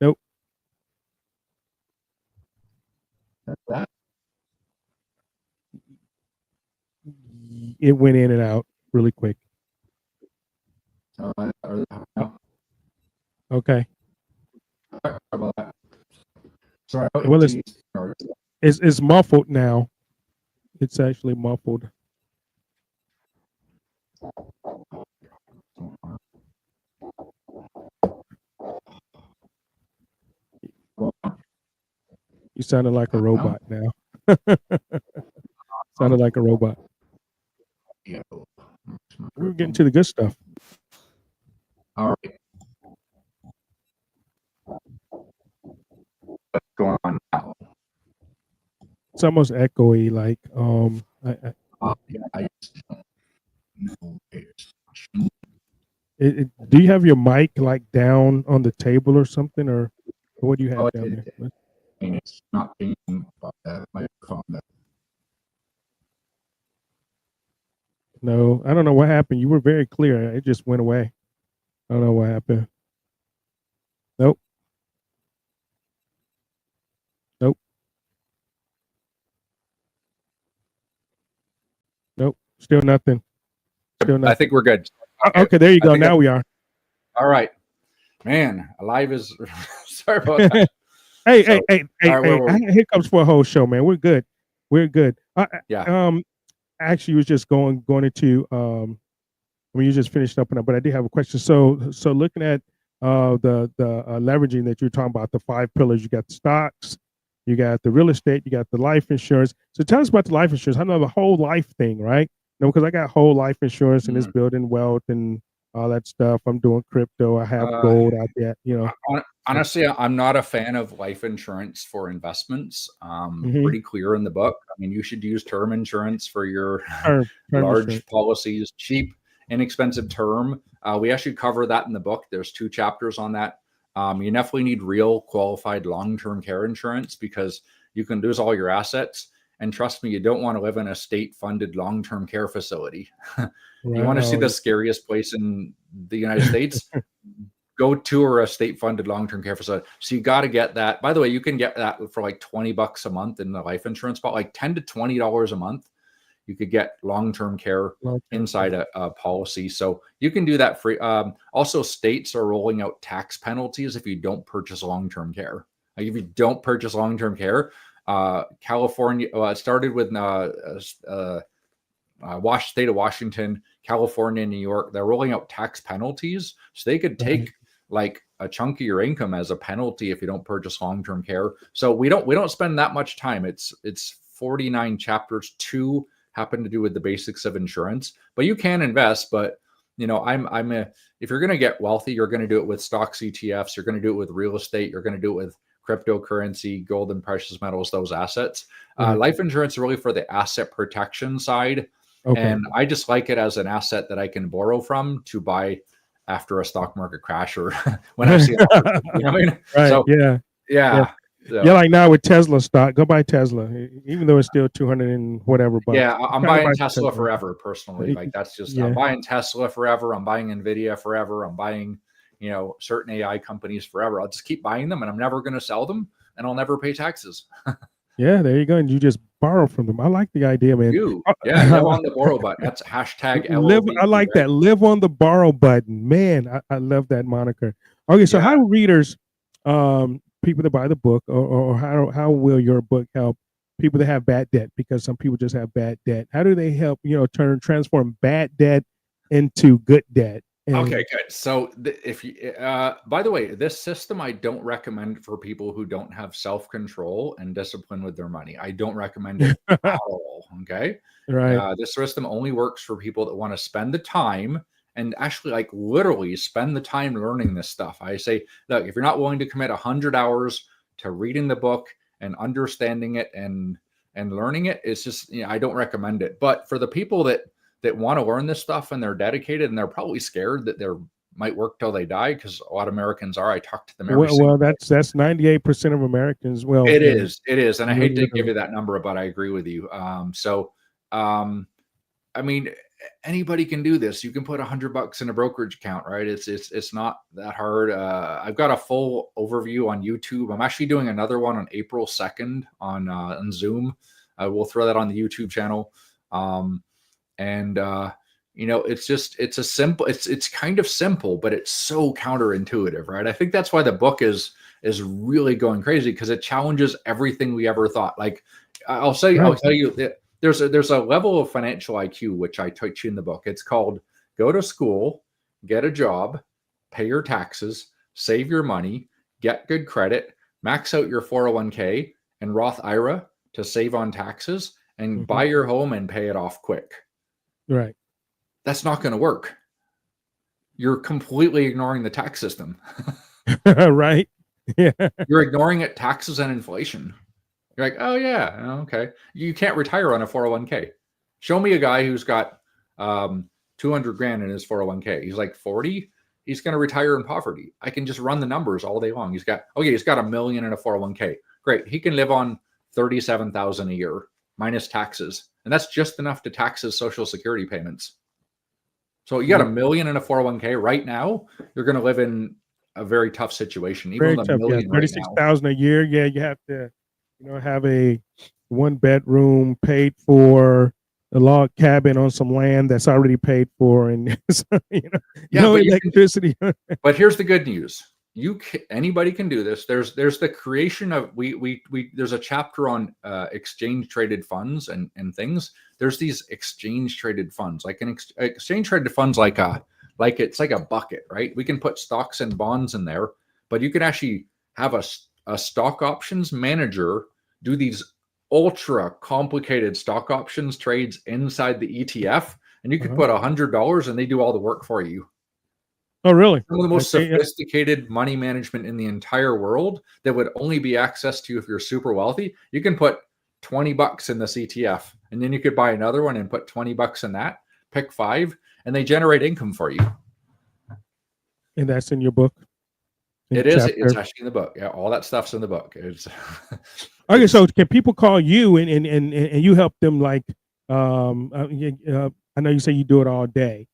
Nope. It went in and out really quick. Okay. Sorry. Well, it's muffled now. It's actually muffled. You sounded like a robot now. Sounded like a robot. We're getting to the good stuff. All right. What's going on now? It's almost echoey. Like I just don't know. do you have your mic like down on the table or something, or what do you have down there? And it's not being microphone. No, I don't know what happened. You were very clear. It just went away. I don't know what happened. Nope. Nope. Nope. Still nothing. Still nothing. I think we're good. Okay, there you go. Now we are. All right. Man, alive is sorry about that. Hey, right, I had hiccups for a whole show, man. We're good. We're good. Yeah. Actually was just going into when you just finished up on that, but I did have a question. So looking at the leveraging that you're talking about, the 5 pillars, you got the stocks, you got the real estate, you got the life insurance. So tell us about the life insurance. I know the whole life thing, right? No, because I got whole life insurance and it's building wealth and all that stuff. I'm doing crypto. I have gold out there, you know. Honestly, I'm not a fan of life insurance for investments. Pretty clear in the book. I mean, you should use term insurance for your term large insurance. policies, cheap, inexpensive term. We actually cover that in the book. There's 2 chapters on that. You definitely need real qualified long-term care insurance because you can lose all your assets. And trust me, you don't want to live in a state-funded long-term care facility. You want to see the scariest place in the United States? Go tour a state-funded long-term care facility. So you got to get that. By the way, you can get that for like $20 a month in the life insurance spot, like $10 to $20 a month. You could get long-term care inside a policy. So you can do that free. Also, states are rolling out tax penalties if you don't purchase long-term care. Like if you don't purchase long-term care, California, it started with state of Washington, California, New York. They're rolling out tax penalties. So they could take like a chunk of your income as a penalty if you don't purchase long-term care. So we don't spend that much time. It's 49 chapters. 2 happen to do with the basics of insurance, but you can invest. But you know, if you're going to get wealthy, you're going to do it with stocks, ETFs. You're going to do it with real estate. You're going to do it with cryptocurrency, gold and precious metals, those assets. Life insurance is really for the asset protection side. Okay. And I just like it as an asset that I can borrow from to buy after a stock market crash or when I see it. You know what I mean? Right. So, yeah. So. Yeah, like now with Tesla stock, go buy Tesla, even though it's still 200 and whatever. But yeah, I'm buying Tesla forever personally. Like that's just I'm buying Tesla forever. I'm buying Nvidia forever. I'm buying certain AI companies forever. I'll just keep buying them, and I'm never going to sell them, and I'll never pay taxes. Yeah, there you go. And you just borrow from them. I like the idea, man. Live on the borrow button. That's hashtag live. I like that. Live on the borrow button. Man, I love that moniker. Okay, so how do readers, people that buy the book, or how will your book help people that have bad debt? Because some people just have bad debt. How do they help, transform bad debt into good debt? Okay, good. So if you, by the way, this system I don't recommend for people who don't have self-control and discipline with their money. I don't recommend it at all. Okay. Right. This system only works for people that want to spend the time and actually like literally spend the time learning this stuff. I say, look, if you're not willing to commit 100 hours to reading the book and understanding it and learning it, it's just, I don't recommend it. But for the people that want to learn this stuff and they're dedicated and they're probably scared that they might work till they die, because a lot of Americans are. I talk to them every well that's 98% of Americans. Well, it is, and I hate to give you that number, but I agree with you. I mean, anybody can do this. You can put $100 in a brokerage account, right? It's not that hard. I've got a full overview on YouTube. I'm actually doing another one on April 2nd on Zoom. We'll throw that on the YouTube channel. It's kind of simple, but it's so counterintuitive, right? I think that's why the book is really going crazy, because it challenges everything we ever thought. Like I'll tell you that there's a level of financial IQ, which I teach you in the book. It's called go to school, get a job, pay your taxes, save your money, get good credit, max out your 401k and Roth IRA to save on taxes, and buy your home and pay it off quick. Right. That's not going to work. You're completely ignoring the tax system. Right. Yeah. You're ignoring it, taxes and inflation. You're like, oh yeah, okay. You can't retire on a 401k. Show me a guy who's got 200 grand in his 401k. He's like 40. He's going to retire in poverty. I can just run the numbers all day long. He's got $1 million in a 401k. Great. He can live on $37,000 a year minus taxes. And that's just enough to tax his Social Security payments. So you got $1 million in a 401k right now, you're going to live in a very tough situation. Even Very tough. Yeah. right 36,000 a year. Yeah. You have to, have a 1-bedroom paid for, a log cabin on some land that's already paid for, and no electricity. But here's the good news: anybody can do this. There's the creation of there's a chapter on exchange traded funds and things. There's these exchange traded funds, like an exchange traded funds, like it's like a bucket, right? We can put stocks and bonds in there, but you can actually have a stock options manager do these ultra complicated stock options trades inside the ETF, and you could put $100 and they do all the work for you. Oh, really? Some of the most sophisticated money management in the entire world that would only be accessed to you if you're super wealthy. You can put $20 in this ETF, and then you could buy another one and put $20 in that, pick 5, and they generate income for you. And that's in your book? It is. It's actually in the book. Yeah, all that stuff's in the book. It's okay. So can people call you and you help them? Like, I know you say you do it all day.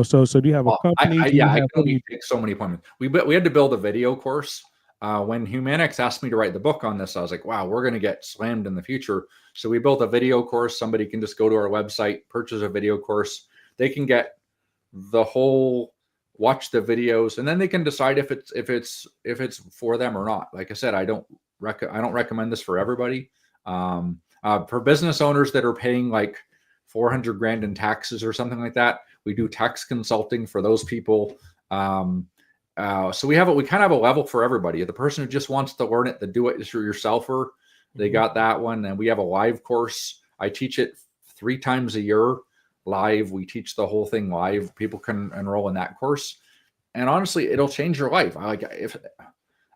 So do you have a company? I can only take so many appointments. We had to build a video course. When Humanix asked me to write the book on this, I was like, wow, we're going to get slammed in the future. So we built a video course. Somebody can just go to our website, purchase a video course. They can get the whole, watch the videos, and then they can decide if it's for them or not. Like I said, I don't recommend this for everybody. For business owners that are paying like 400 grand in taxes or something like that, we do tax consulting for those people. So we kind of have a level for everybody. The person who just wants to learn it, the do-it-yourselfer, they got that one. And we have a live course. I teach it 3 times a year live. We teach the whole thing live. People can enroll in that course. And honestly, it'll change your life. If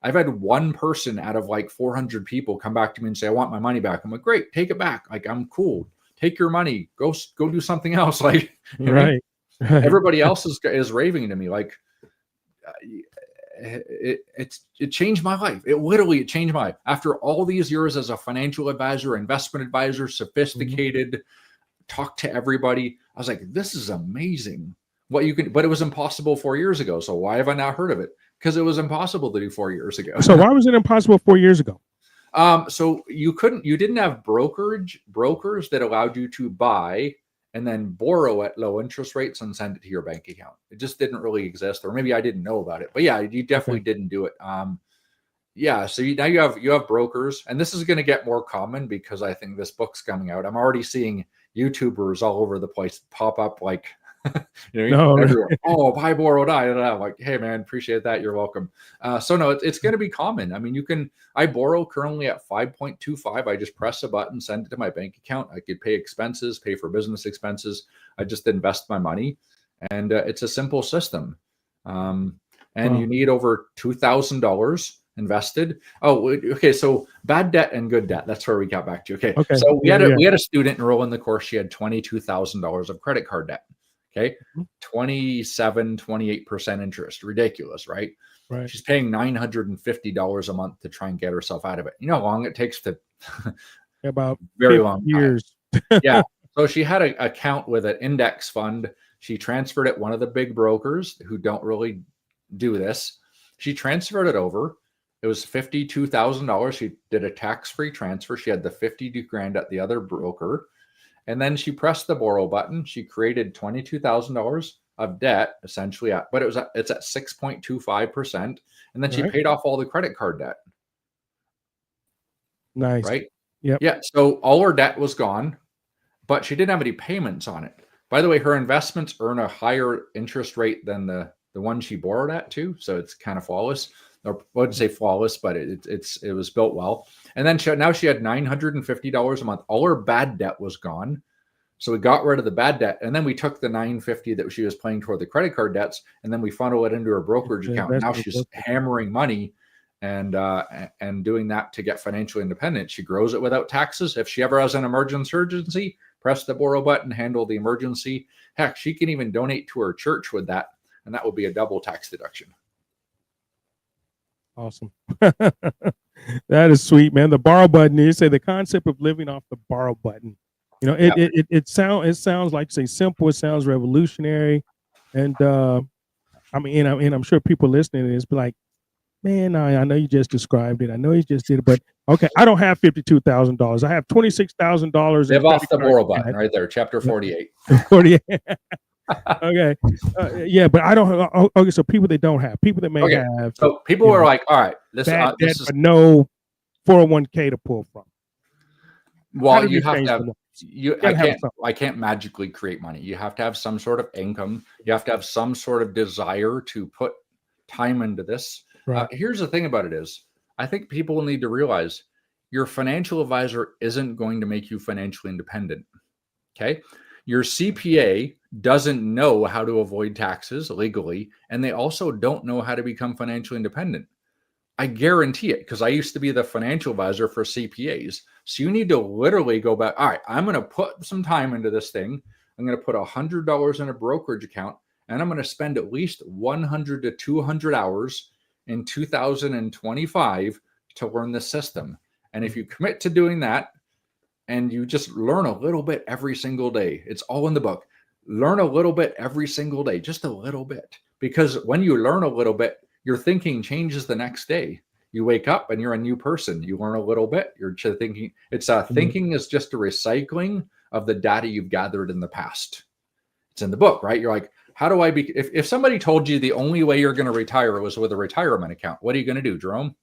I've had one person out of like 400 people come back to me and say, I want my money back. I'm like, great, take it back. Like, I'm cool. Take your money. Go do something else. Like, right. Everybody else is raving to me. Like, it changed my life. It changed my life. After all these years as a financial advisor, investment advisor, sophisticated, talk to everybody, I was like, this is amazing what you can, but it was impossible 4 years ago. So why have I not heard of it? Because it was impossible to do 4 years ago. So why was it impossible 4 years ago? So you didn't have brokers that allowed you to buy and then borrow at low interest rates and send it to your bank account. It just didn't really exist, or maybe I didn't know about it, but yeah, you definitely didn't do it. So now you have brokers, and this is going to get more common because I think this book's coming out. I'm already seeing YouTubers all over the place pop up, like, everywhere. Oh, buy, borrow, die. I'm like, hey man, appreciate that. You're welcome. So no, it's going to be common. I mean, I borrow currently at 5.25. I just press a button, send it to my bank account. I could pay expenses, pay for business expenses. I just invest my money, and it's a simple system. You need over $2,000 invested. Oh, okay. So bad debt and good debt. That's where we got back to. Okay. So we had a student enroll in the course. She had $22,000 of credit card debt. Okay. 28% interest. Ridiculous, right? Right. She's paying $950 a month to try and get herself out of it. You know how long it takes to about very long years. Yeah. So she had an account with an index fund. She transferred it, one of the big brokers who don't really do this. She transferred it over. It was $52,000. She did a tax-free transfer. She had the 50 grand at the other broker. And then she pressed the borrow button. She created $22,000 of debt, essentially, but it's at 6.25%. And then she paid off all the credit card debt. Nice. Right? Yep. Yeah. So all her debt was gone. but she didn't have any payments on it. By the way, her investments earn a higher interest rate than the one she borrowed at too. So it's kind of flawless. Or I wouldn't say flawless, but it was built well. And then now she had $950 a month. All her bad debt was gone. So we got rid of the bad debt, and then we took the $950 that she was paying toward the credit card debts, and then we funnel it into her brokerage account. Now she's hammering money and doing that to get financially independent. She grows it without taxes. If she ever has an emergency, press the borrow button, handle the emergency. Heck, she can even donate to her church with that, and that would be a double tax deduction. Awesome. That is sweet, man. The borrow button. You say the concept of living off the borrow button. You know, it sounds like, say, simple. It sounds revolutionary, and I mean, and I'm sure people listening to this be like, man, I know you just described it. I know you just did it, but okay, I don't have $52,000. I have $26,000. Live off the borrow button right there, chapter 48. 48. Okay, yeah, but I don't. Okay, so people that don't have, people that may have. So people are like, all right, this is but no 401k to pull from. Well, you have to have. I can't magically create money. You have to have some sort of income. You have to have some sort of desire to put time into this. Right. Here's the thing about it is, I think people need to realize your financial advisor isn't going to make you financially independent. Okay. Your CPA doesn't know how to avoid taxes legally, and they also don't know how to become financially independent. I guarantee it, because I used to be the financial advisor for CPAs. So you need to literally go back. All right, I'm going to put some time into this thing. I'm going to put $100 in a brokerage account, and I'm going to spend at least 100 to 200 hours in 2025 to learn the system. And if you commit to doing that, and you just learn a little bit every single day, it's all in the book. Learn a little bit every single day, just a little bit. Because when you learn a little bit, your thinking changes the next day. You wake up and you're a new person. You learn a little bit. You're just thinking. Thinking is just a recycling of the data you've gathered in the past. It's in the book, right? You're like, how do I be? If somebody told you the only way you're going to retire was with a retirement account, what are you going to do, Jerome?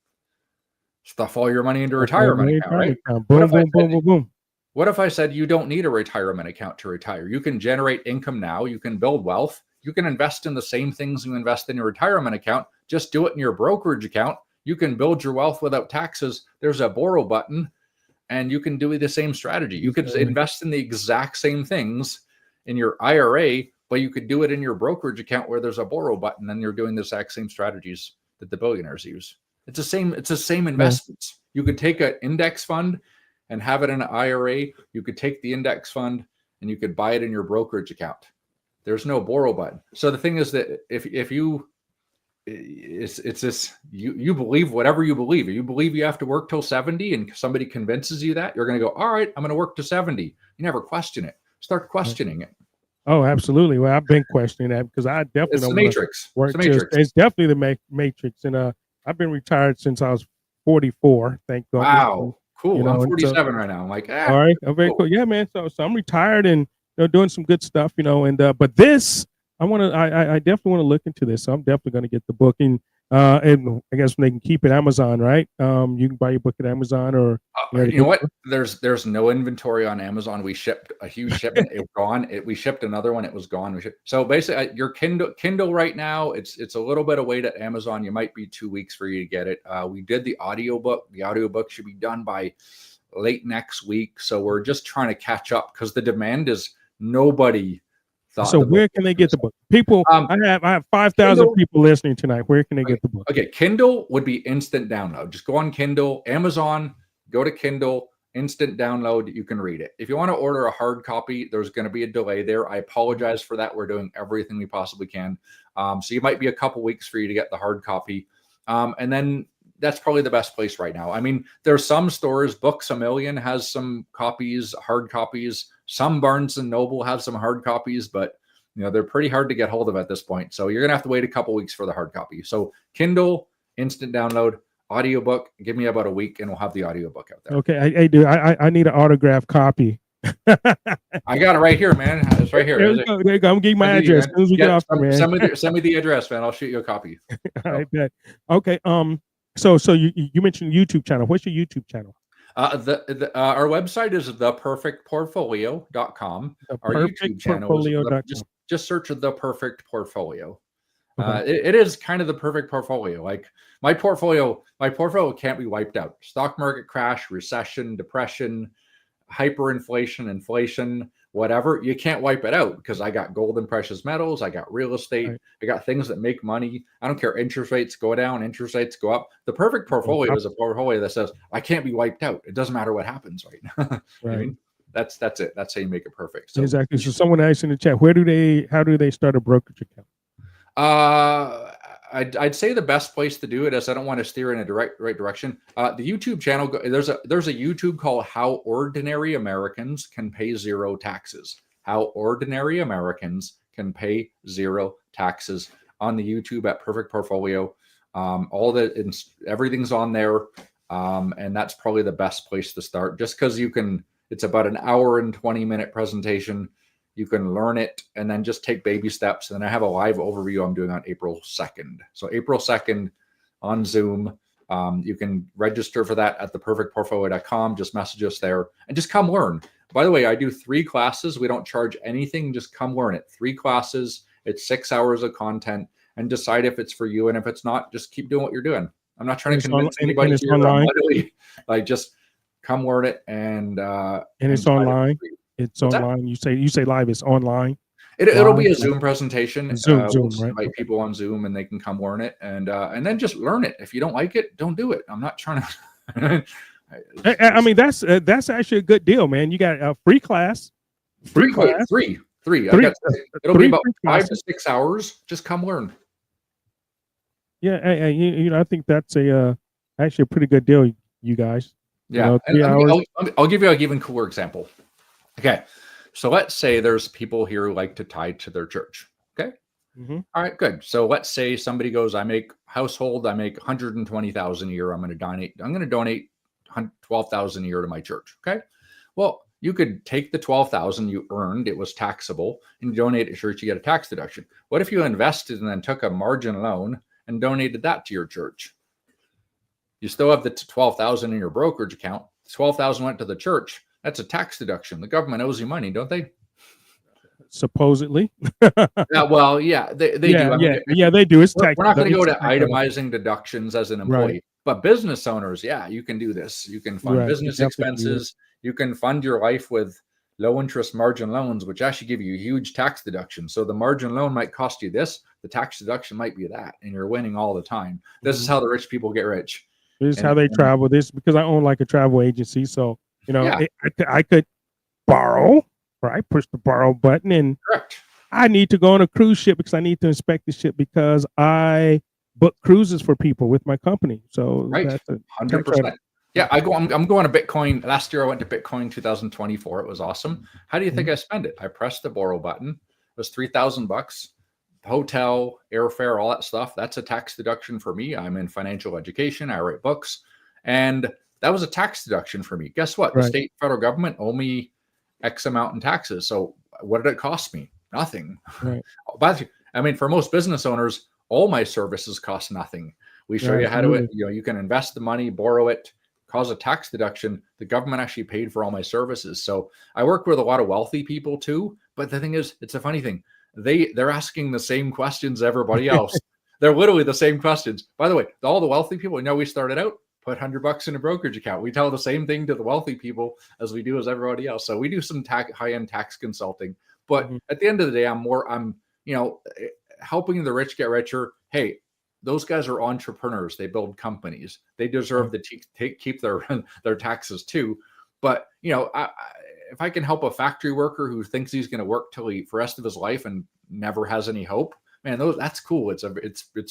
Stuff all your money into a retirement account, right? Boom. What if I said you don't need a retirement account to retire? You can generate income now. You can build wealth. You can invest in the same things you invest in your retirement account. Just do it in your brokerage account. You can build your wealth without taxes. There's a borrow button, and you can do the same strategy. You could invest in the exact same things in your IRA, but you could do it in your brokerage account where there's a borrow button, and you're doing the exact same strategies that the billionaires use. It's the same investments. You could take an index fund and have it in an IRA. You could take the index fund and you could buy it in your brokerage account. There's no borrow button. So the thing is that if you, it's this, you believe whatever you believe. If you believe you have to work till 70 and somebody convinces you that, you're going to go, all right, I'm going to work to 70. You never question it. Start questioning it. Oh, absolutely. Well, I've been questioning that because I definitely it's the matrix. It's definitely the matrix. And I've been retired since I was 44. Thank God. Wow. Cool. I'm 47 right now. I'm like, all right. Oh, very cool. Yeah, man. So I'm retired and doing some good stuff, and but this I definitely want to look into this. So I'm definitely going to get the book, and I guess they can keep it Amazon, right? You can buy your book at Amazon, or you know what? There's no inventory on Amazon. We shipped a huge shipment. It was gone. We shipped another one. It was gone. So basically, your Kindle right now, it's a little bit of wait at Amazon. You might be 2 weeks for you to get it. We did the audiobook. The audiobook should be done by late next week. So we're just trying to catch up because the demand is nobody. So where can they get the book? People, I have 5,000 people listening tonight. Where can they get the book? Okay, Kindle would be instant download. Just go on Kindle, Amazon, go to Kindle, instant download. You can read it. If you want to order a hard copy, there's going to be a delay there. I apologize for that. We're doing everything we possibly can. So you might be a couple weeks for you to get the hard copy. And then that's probably the best place right now. I mean, there's some stores, Books A Million has some copies, hard copies. Some Barnes and Noble have some hard copies, but they're pretty hard to get hold of at this point. So you're going to have to wait a couple weeks for the hard copy. So Kindle, instant download, audiobook, give me about a week and we'll have the audiobook out there. Okay. I need an autographed copy. I got it right here, man. It's right here. There you go. I'm getting my address as soon as we get off, man. Send me the address, man. I'll shoot you a copy. I bet. Okay. So you mentioned YouTube channel. What's your YouTube channel? Our website is theperfectportfolio.com. Our YouTube channel is just search The Perfect Portfolio. It is kind of the perfect portfolio. Like my portfolio can't be wiped out. Stock market crash, recession, depression, hyperinflation, inflation, whatever. You can't wipe it out because I got gold and precious metals. I got real estate. Right. I got things that make money. I don't care. Interest rates go down. Interest rates go up. The perfect portfolio is a portfolio that says, I can't be wiped out. It doesn't matter what happens right now. Right. I mean, that's it. That's how you make it perfect. So, exactly. So someone asked in the chat, how do they start a brokerage account? I'd say the best place to do it is, I don't want to steer in a right direction. The YouTube channel, there's a YouTube called How Ordinary Americans Can Pay Zero Taxes. How Ordinary Americans Can Pay Zero Taxes on the YouTube at Perfect Portfolio. Everything's on there. And that's probably the best place to start, just because it's about an hour and 20-minute presentation. You can learn it and then just take baby steps. And then I have a live overview I'm doing on April 2nd. So April 2nd on Zoom. You can register for that at theperfectportfolio.com. Just message us there and just come learn. By the way, I do 3 classes. We don't charge anything. Just come learn it. 3 classes. It's 6 hours of content, and decide if it's for you. And if it's not, just keep doing what you're doing. I'm not trying to convince anybody here. Online. Like, just come learn it. And it's online. It's online. You say live. It's online. It'll be a Zoom presentation. Zoom, we'll right? Invite people on Zoom, and they can come learn it, and then just learn it. If you don't like it, don't do it. I'm not trying to. I mean, that's actually a good deal, man. You got a free class. Free class. Three. It'll be about 5 to 6 hours. Just come learn. Yeah, I think that's actually a pretty good deal, you guys. Yeah, 3 hours. I'll give you an even cooler example. Okay, so let's say there's people here who like to tithe to their church. Okay, All right, good. So let's say somebody goes, I make 120,000 a year. I'm going to donate 12,000 a year to my church. Okay, well, you could take the 12,000 you earned; it was taxable, and you donate to church. You get a tax deduction. What if you invested and then took a margin loan and donated that to your church? You still have the 12,000 in your brokerage account. 12,000 went to the church. That's a tax deduction. The government owes you money, don't they? Supposedly. Well, yeah, they do. Yeah, they do. It's tax. We're not going to go to itemizing deductions as an employee, right. But business owners, yeah, you can do this. You can fund business expenses. You can fund your life with low interest margin loans, which actually give you a huge tax deduction. So the margin loan might cost you this. The tax deduction might be that, and you're winning all the time. This is how the rich people get rich. This is how they travel. This because I own like a travel agency, so. I could borrow, right? Push the borrow button, and correct. I need to go on a cruise ship because I need to inspect the ship because I book cruises for people with my company. So right, 100%. Yeah, I'm going to Bitcoin. Last year I went to Bitcoin 2024. It was awesome. How do you think I spent it? I pressed the borrow button. It was $3,000. Hotel, airfare, all that stuff. That's a tax deduction for me. I'm in financial education. I write books, and that was a tax deduction for me. Guess what? Right. The state and federal government owe me X amount in taxes. So what did it cost me? Nothing. Right. But I mean, for most business owners, all my services cost nothing. We show you how to, you can invest the money, borrow it, cause a tax deduction. The government actually paid for all my services. So I work with a lot of wealthy people too. But the thing is, it's a funny thing. They're asking the same questions everybody else. They're literally the same questions. By the way, all the wealthy people, we started out, put $100 in a brokerage account. We tell the same thing to the wealthy people as we do as everybody else. So we do some high-end tax consulting. But at the end of the day, I'm helping the rich get richer. Hey, those guys are entrepreneurs. They build companies. They deserve to keep their taxes too. But if I can help a factory worker who thinks he's going to work till for the rest of his life and never has any hope, man, that's cool. It's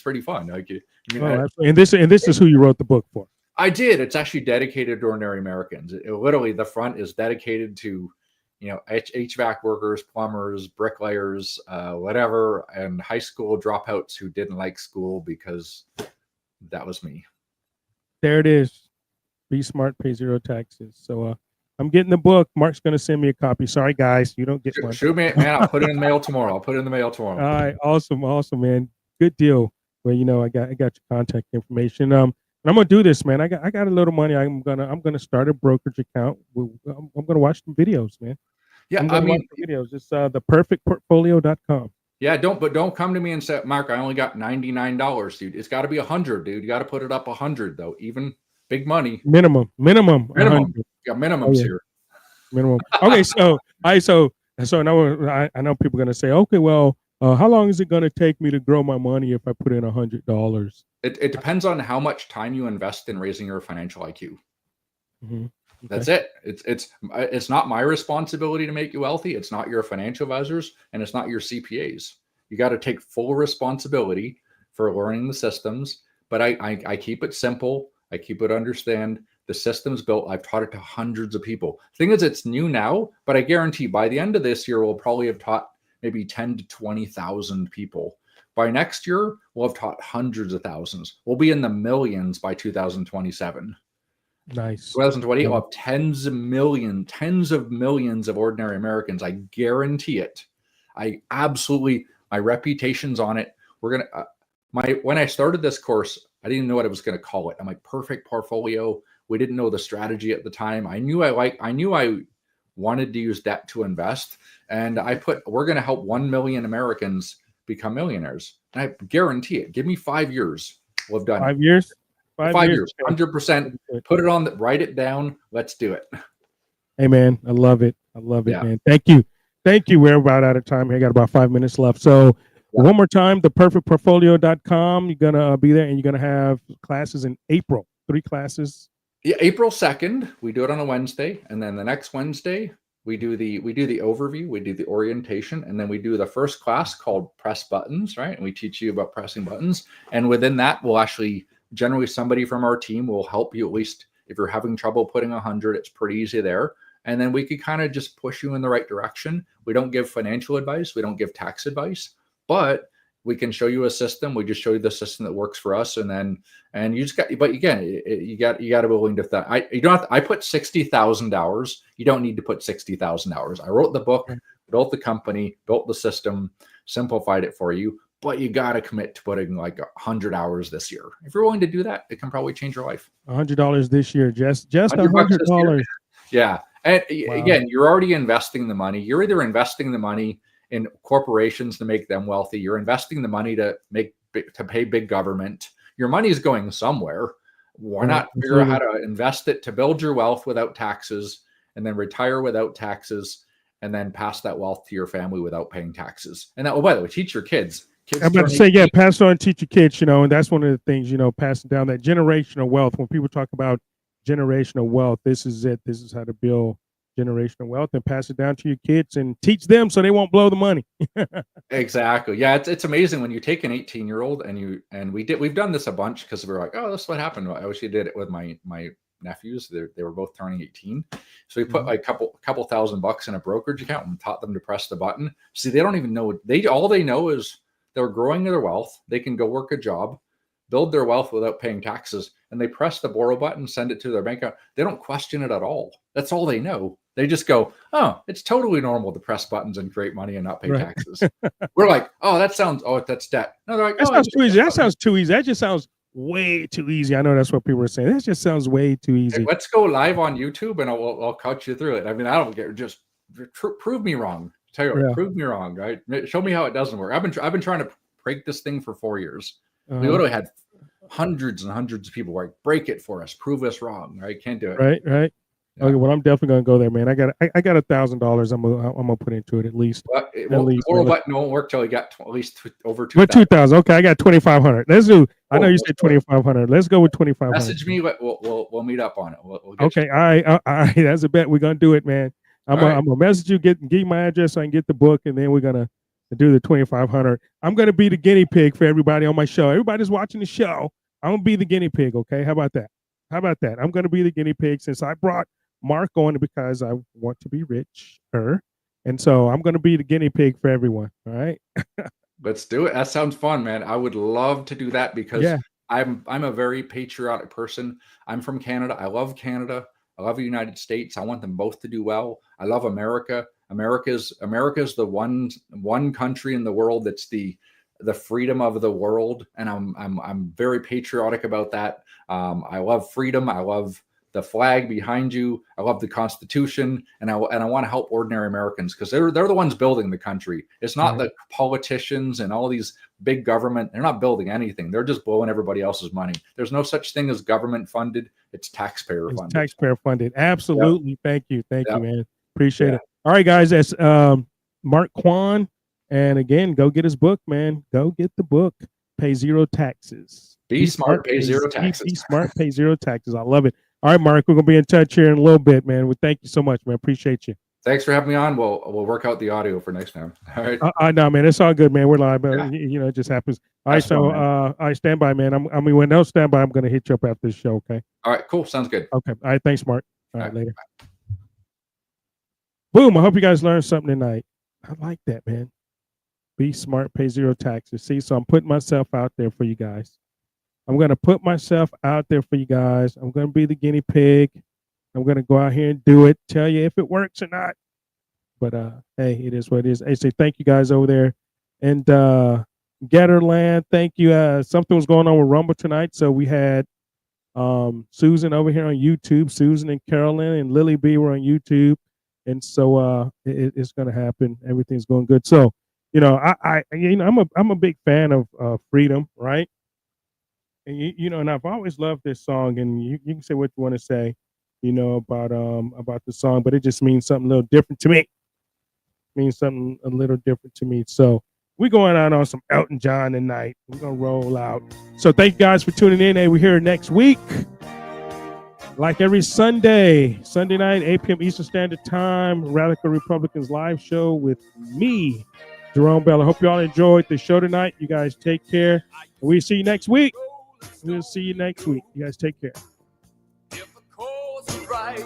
pretty fun. And this is who you wrote the book for. I did. It's actually dedicated to ordinary Americans. Literally, the front is dedicated to, HVAC workers, plumbers, bricklayers, whatever, and high school dropouts who didn't like school, because that was me. There it is. Be smart, pay zero taxes. So I'm getting the book. Mark's going to send me a copy. Sorry, guys, you don't get one. Shoot me, man. I'll put it in the mail tomorrow. All right, awesome, man. Good deal. Well, I got your contact information. I'm gonna do this, man. I got a little money. I'm gonna start a brokerage account. I'm gonna watch some videos, man. Yeah, I'm gonna watch the videos. It's theperfectportfolio.com. Yeah, don't come to me and say, Mark, I only got $99, dude. It's got to be 100, dude. You got to put it up 100 though. Even big money. Minimum. 100. Yeah, minimums here. Minimum. Okay, so now I know people are gonna say, okay, well, how long is it gonna take me to grow my money if I put in $100? It depends on how much time you invest in raising your financial IQ. Mm-hmm. Okay. That's it. It's not my responsibility to make you wealthy. It's not your financial advisors, and it's not your CPAs. You got to take full responsibility for learning the systems. But I keep it simple. I keep it understand. The system's built. I've taught it to hundreds of people. The thing is, it's new now, but I guarantee by the end of this year, we'll probably have taught maybe 10 to 20,000 people. By next year, we'll have taught hundreds of thousands. We'll be in the millions by 2027. Nice. 2020, we'll have tens of millions of ordinary Americans. I guarantee it. My reputation's on it. We're gonna. When I started this course, I didn't know what I was going to call it. I'm like perfect portfolio. We didn't know the strategy at the time. I knew I wanted to use debt to invest, and we're going to help 1 million Americans become millionaires. And I guarantee it. Give me 5 years. We'll have done 5 years. 5 years. 100%. Put it on. Write it down. Let's do it. Hey man, I love it. Yeah. Man. Thank you. We're about out of time here. Got about 5 minutes left. So one more time, theperfectportfolio.com. You're gonna be there, and you're gonna have classes in April. 3 classes. Yeah, April 2nd, we do it on a Wednesday, and then the next Wednesday we do the overview, we do the orientation, and then we do the first class called Press Buttons, right? And we teach you about pressing buttons. And within that, we'll actually generally somebody from our team will help you. At least if you're having trouble putting 100, it's pretty easy there. And then we could kind of just push you in the right direction. We don't give financial advice, we don't give tax advice, but we can show you a system. We just show you the system that works for us, and you just got. But again, you got to be willing to. I put 60,000 hours. You don't need to put 60,000 hours. I wrote the book, built the company, built the system, simplified it for you. But you got to commit to putting like 100 hours this year. If you're willing to do that, it can probably change your life. $100 this year, just $100. Yeah, and again, you're already investing the money. You're either investing the money in corporations to make them wealthy. You're investing the money to pay big government. Your money is going somewhere. Why not figure out how to invest it to build your wealth without taxes, and then retire without taxes, and then pass that wealth to your family without paying taxes? And that, by the way, teach your kids. I'm about to say, pass it on, teach your kids, and that's one of the things, passing down that generational wealth. When people talk about generational wealth, this is it. This is how to build generational wealth and pass it down to your kids and teach them so they won't blow the money. Exactly. Yeah, it's amazing when you take an 18-year-old and we've done this a bunch because we're like, oh, this is what happened. I wish you did it with my nephews. They were both turning 18. So we put like a couple $1,000 in a brokerage account and taught them to press the button. See, they don't even know all they know is they're growing their wealth. They can go work a job, build their wealth without paying taxes, and they press the borrow button, send it to their bank account. They don't question it at all. That's all they know. They just go, oh, it's totally normal to press buttons and create money and not pay taxes. We're like, oh, that's debt. No, they're like, that sounds too easy. That sounds too easy. That just sounds way too easy. I know that's what people are saying. That just sounds way too easy. Hey, let's go live on YouTube and I'll coach you through it. I mean, I don't get just prove me wrong. Tell you what, prove me wrong, right? Show me how it doesn't work. I've been trying to break this thing for 4 years. We literally had hundreds and hundreds of people like, break it for us, prove us wrong. Right? Can't do it. Right. Yeah. Okay, well, I'm definitely gonna go there, man. I got $1,000. I'm gonna put into it at least. The borrow button won't work till you got at least over 2,000. What 2,000? Okay, I got 2,500. Let's do. I know you said 2,500. Let's go with 2,500. Message me. We'll meet up on it. We'll okay. All right. That's a bet. We're gonna do it, man. I'm gonna message you. Give you my address so I can get the book, and then we're gonna do the 2,500. I'm gonna be the guinea pig for everybody on my show. Everybody's watching the show. I'm gonna be the guinea pig. Okay. How about that? I'm gonna be the guinea pig since I brought Mark on because I want to be richer, and so I'm going to be the guinea pig for everyone. All right, let's do it. That sounds fun, man. I would love to do that because I'm a very patriotic person. I'm from Canada. I love Canada. I love the United States. I want them both to do well. I love America. America's the one country in the world that's the the freedom of the world, and I'm very patriotic about that. I love freedom. I love the flag behind you. I love the Constitution, and I want to help ordinary Americans, because they're the ones building the country. It's not the politicians and all these big government. They're not building anything. They're just blowing everybody else's money. There's no such thing as government funded. It's taxpayer funded. Taxpayer funded. Absolutely. Yep. Thank you, man. Appreciate it. All right, guys. That's Mark Quan, and again, go get his book, man. Go get the book. Pay zero taxes. Be smart. Pay zero taxes. Be smart. Pay zero taxes. I love it. All right, Mark, we're going to be in touch here in a little bit, man. Well, thank you so much, man. Appreciate you. Thanks for having me on. We'll work out the audio for next time. All right. I know, man. It's all good, man. We're live, but you know, it just happens. All right, so I stand by, man. When they'll stand by, I'm going to hit you up after this show, okay? All right, cool. Sounds good. Okay. All right, thanks, Mark. All right, later. Boom. I hope you guys learned something tonight. I like that, man. Be smart, pay zero taxes. See, so I'm putting myself out there for you guys. I'm going to put myself out there for you guys. I'm going to be the guinea pig. I'm going to go out here and do it, tell you if it works or not. But, hey, it is what it is. I say thank you guys over there. And Gatterland, thank you. Something was going on with Rumble tonight. So we had Susan over here on YouTube. Susan and Carolyn and Lily B were on YouTube. And so it's going to happen. Everything's going good. So, you know, I'm a big fan of freedom, right? And you know, and I've always loved this song. And you can say what you want to say, you know, about the song, but it just means something a little different to me. It means something a little different to me. So we're going out on some Elton John tonight. We're gonna roll out. So thank you guys for tuning in. Hey, we're here next week. Like every Sunday night, 8 p.m. Eastern Standard Time, Radical Republicans live show with me, Jerome Bell. I hope you all enjoyed the show tonight. You guys take care. We'll see you next week. We'll see you next week. You guys take care. If the course is right,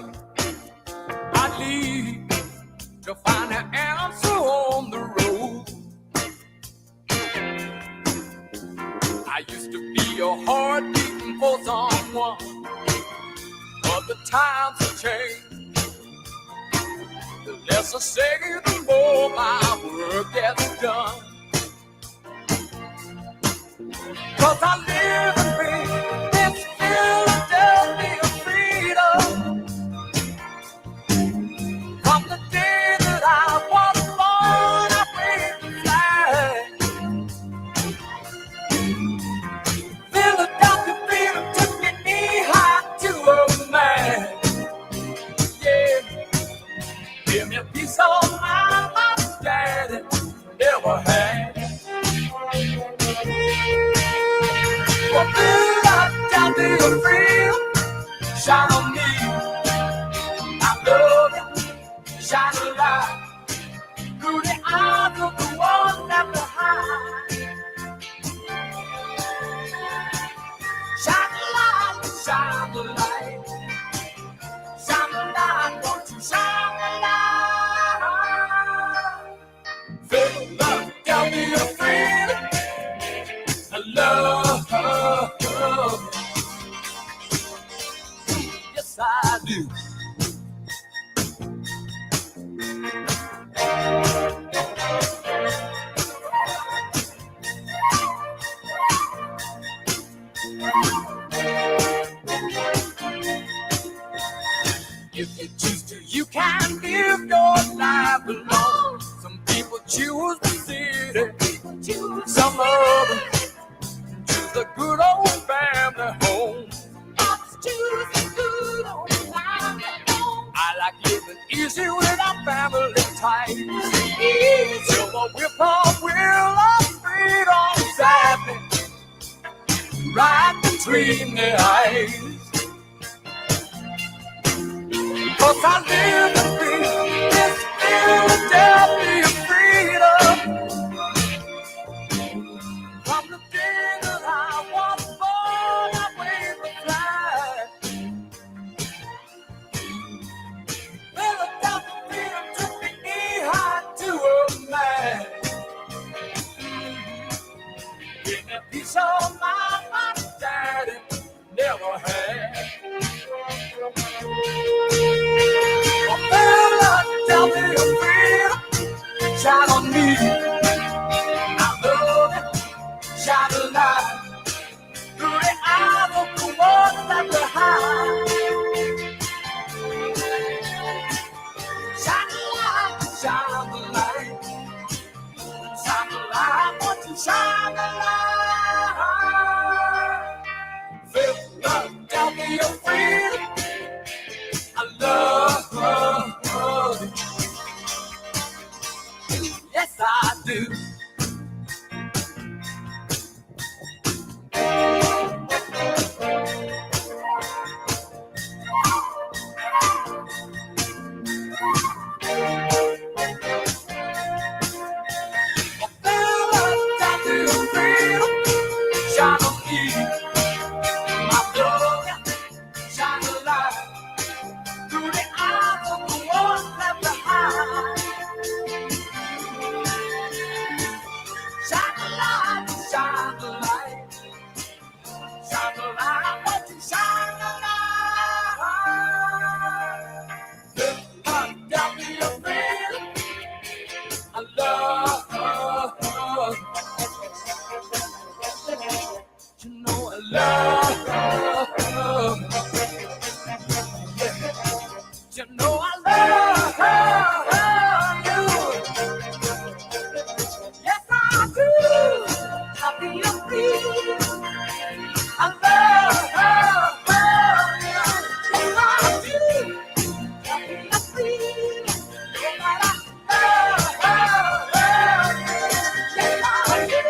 I lead to find an answer on the road. I used to be a heart beating for someone, but the times have changed. The less I say, the more my work gets done. 'Cause I live and breathe this Philadelphia freedom. From the day that I was born, I waved the flag. Philadelphia freedom took me knee high to a man. Yeah, give me a piece of my daddy never had. For Philadelphia freedom, shine on me. I love you, shine a light through the eyes of the one left behind. Shine a light, shine the light, shine the light, won't you shine the light? Philadelphia freedom, love. Yes, I do. If you choose to, you can live your life alone. Some people choose the city, some of them choose the good old family home. Others choose the good old family home. I like living easy without family ties. Silver whip-up wheel of freedom sadly right between their eyes. 'Cause I live and breathe this Philadelphia freedom. From the day that I was born, I waved the flag. Philadelphia freedom took me knee-high to a man. Give me a piece of my daddy never had. Philadelphia freedom, shine on me. I love it, Yes, I do. Shine on me, my love, shine a light through the eyes of the ones left behind. Shine a light, shine a light, shine a light. I want you to shine a light. Got me a friend, I love. You know I love. You know I love you. Yes, I do. I'll be your friend. I love you. Yes, I do. I'll be your friend. Yes, I love you. Yes, I do.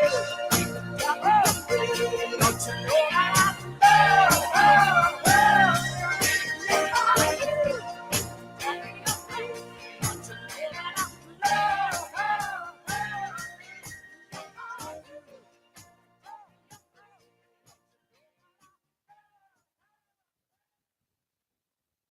I'll be your friend. Don't you know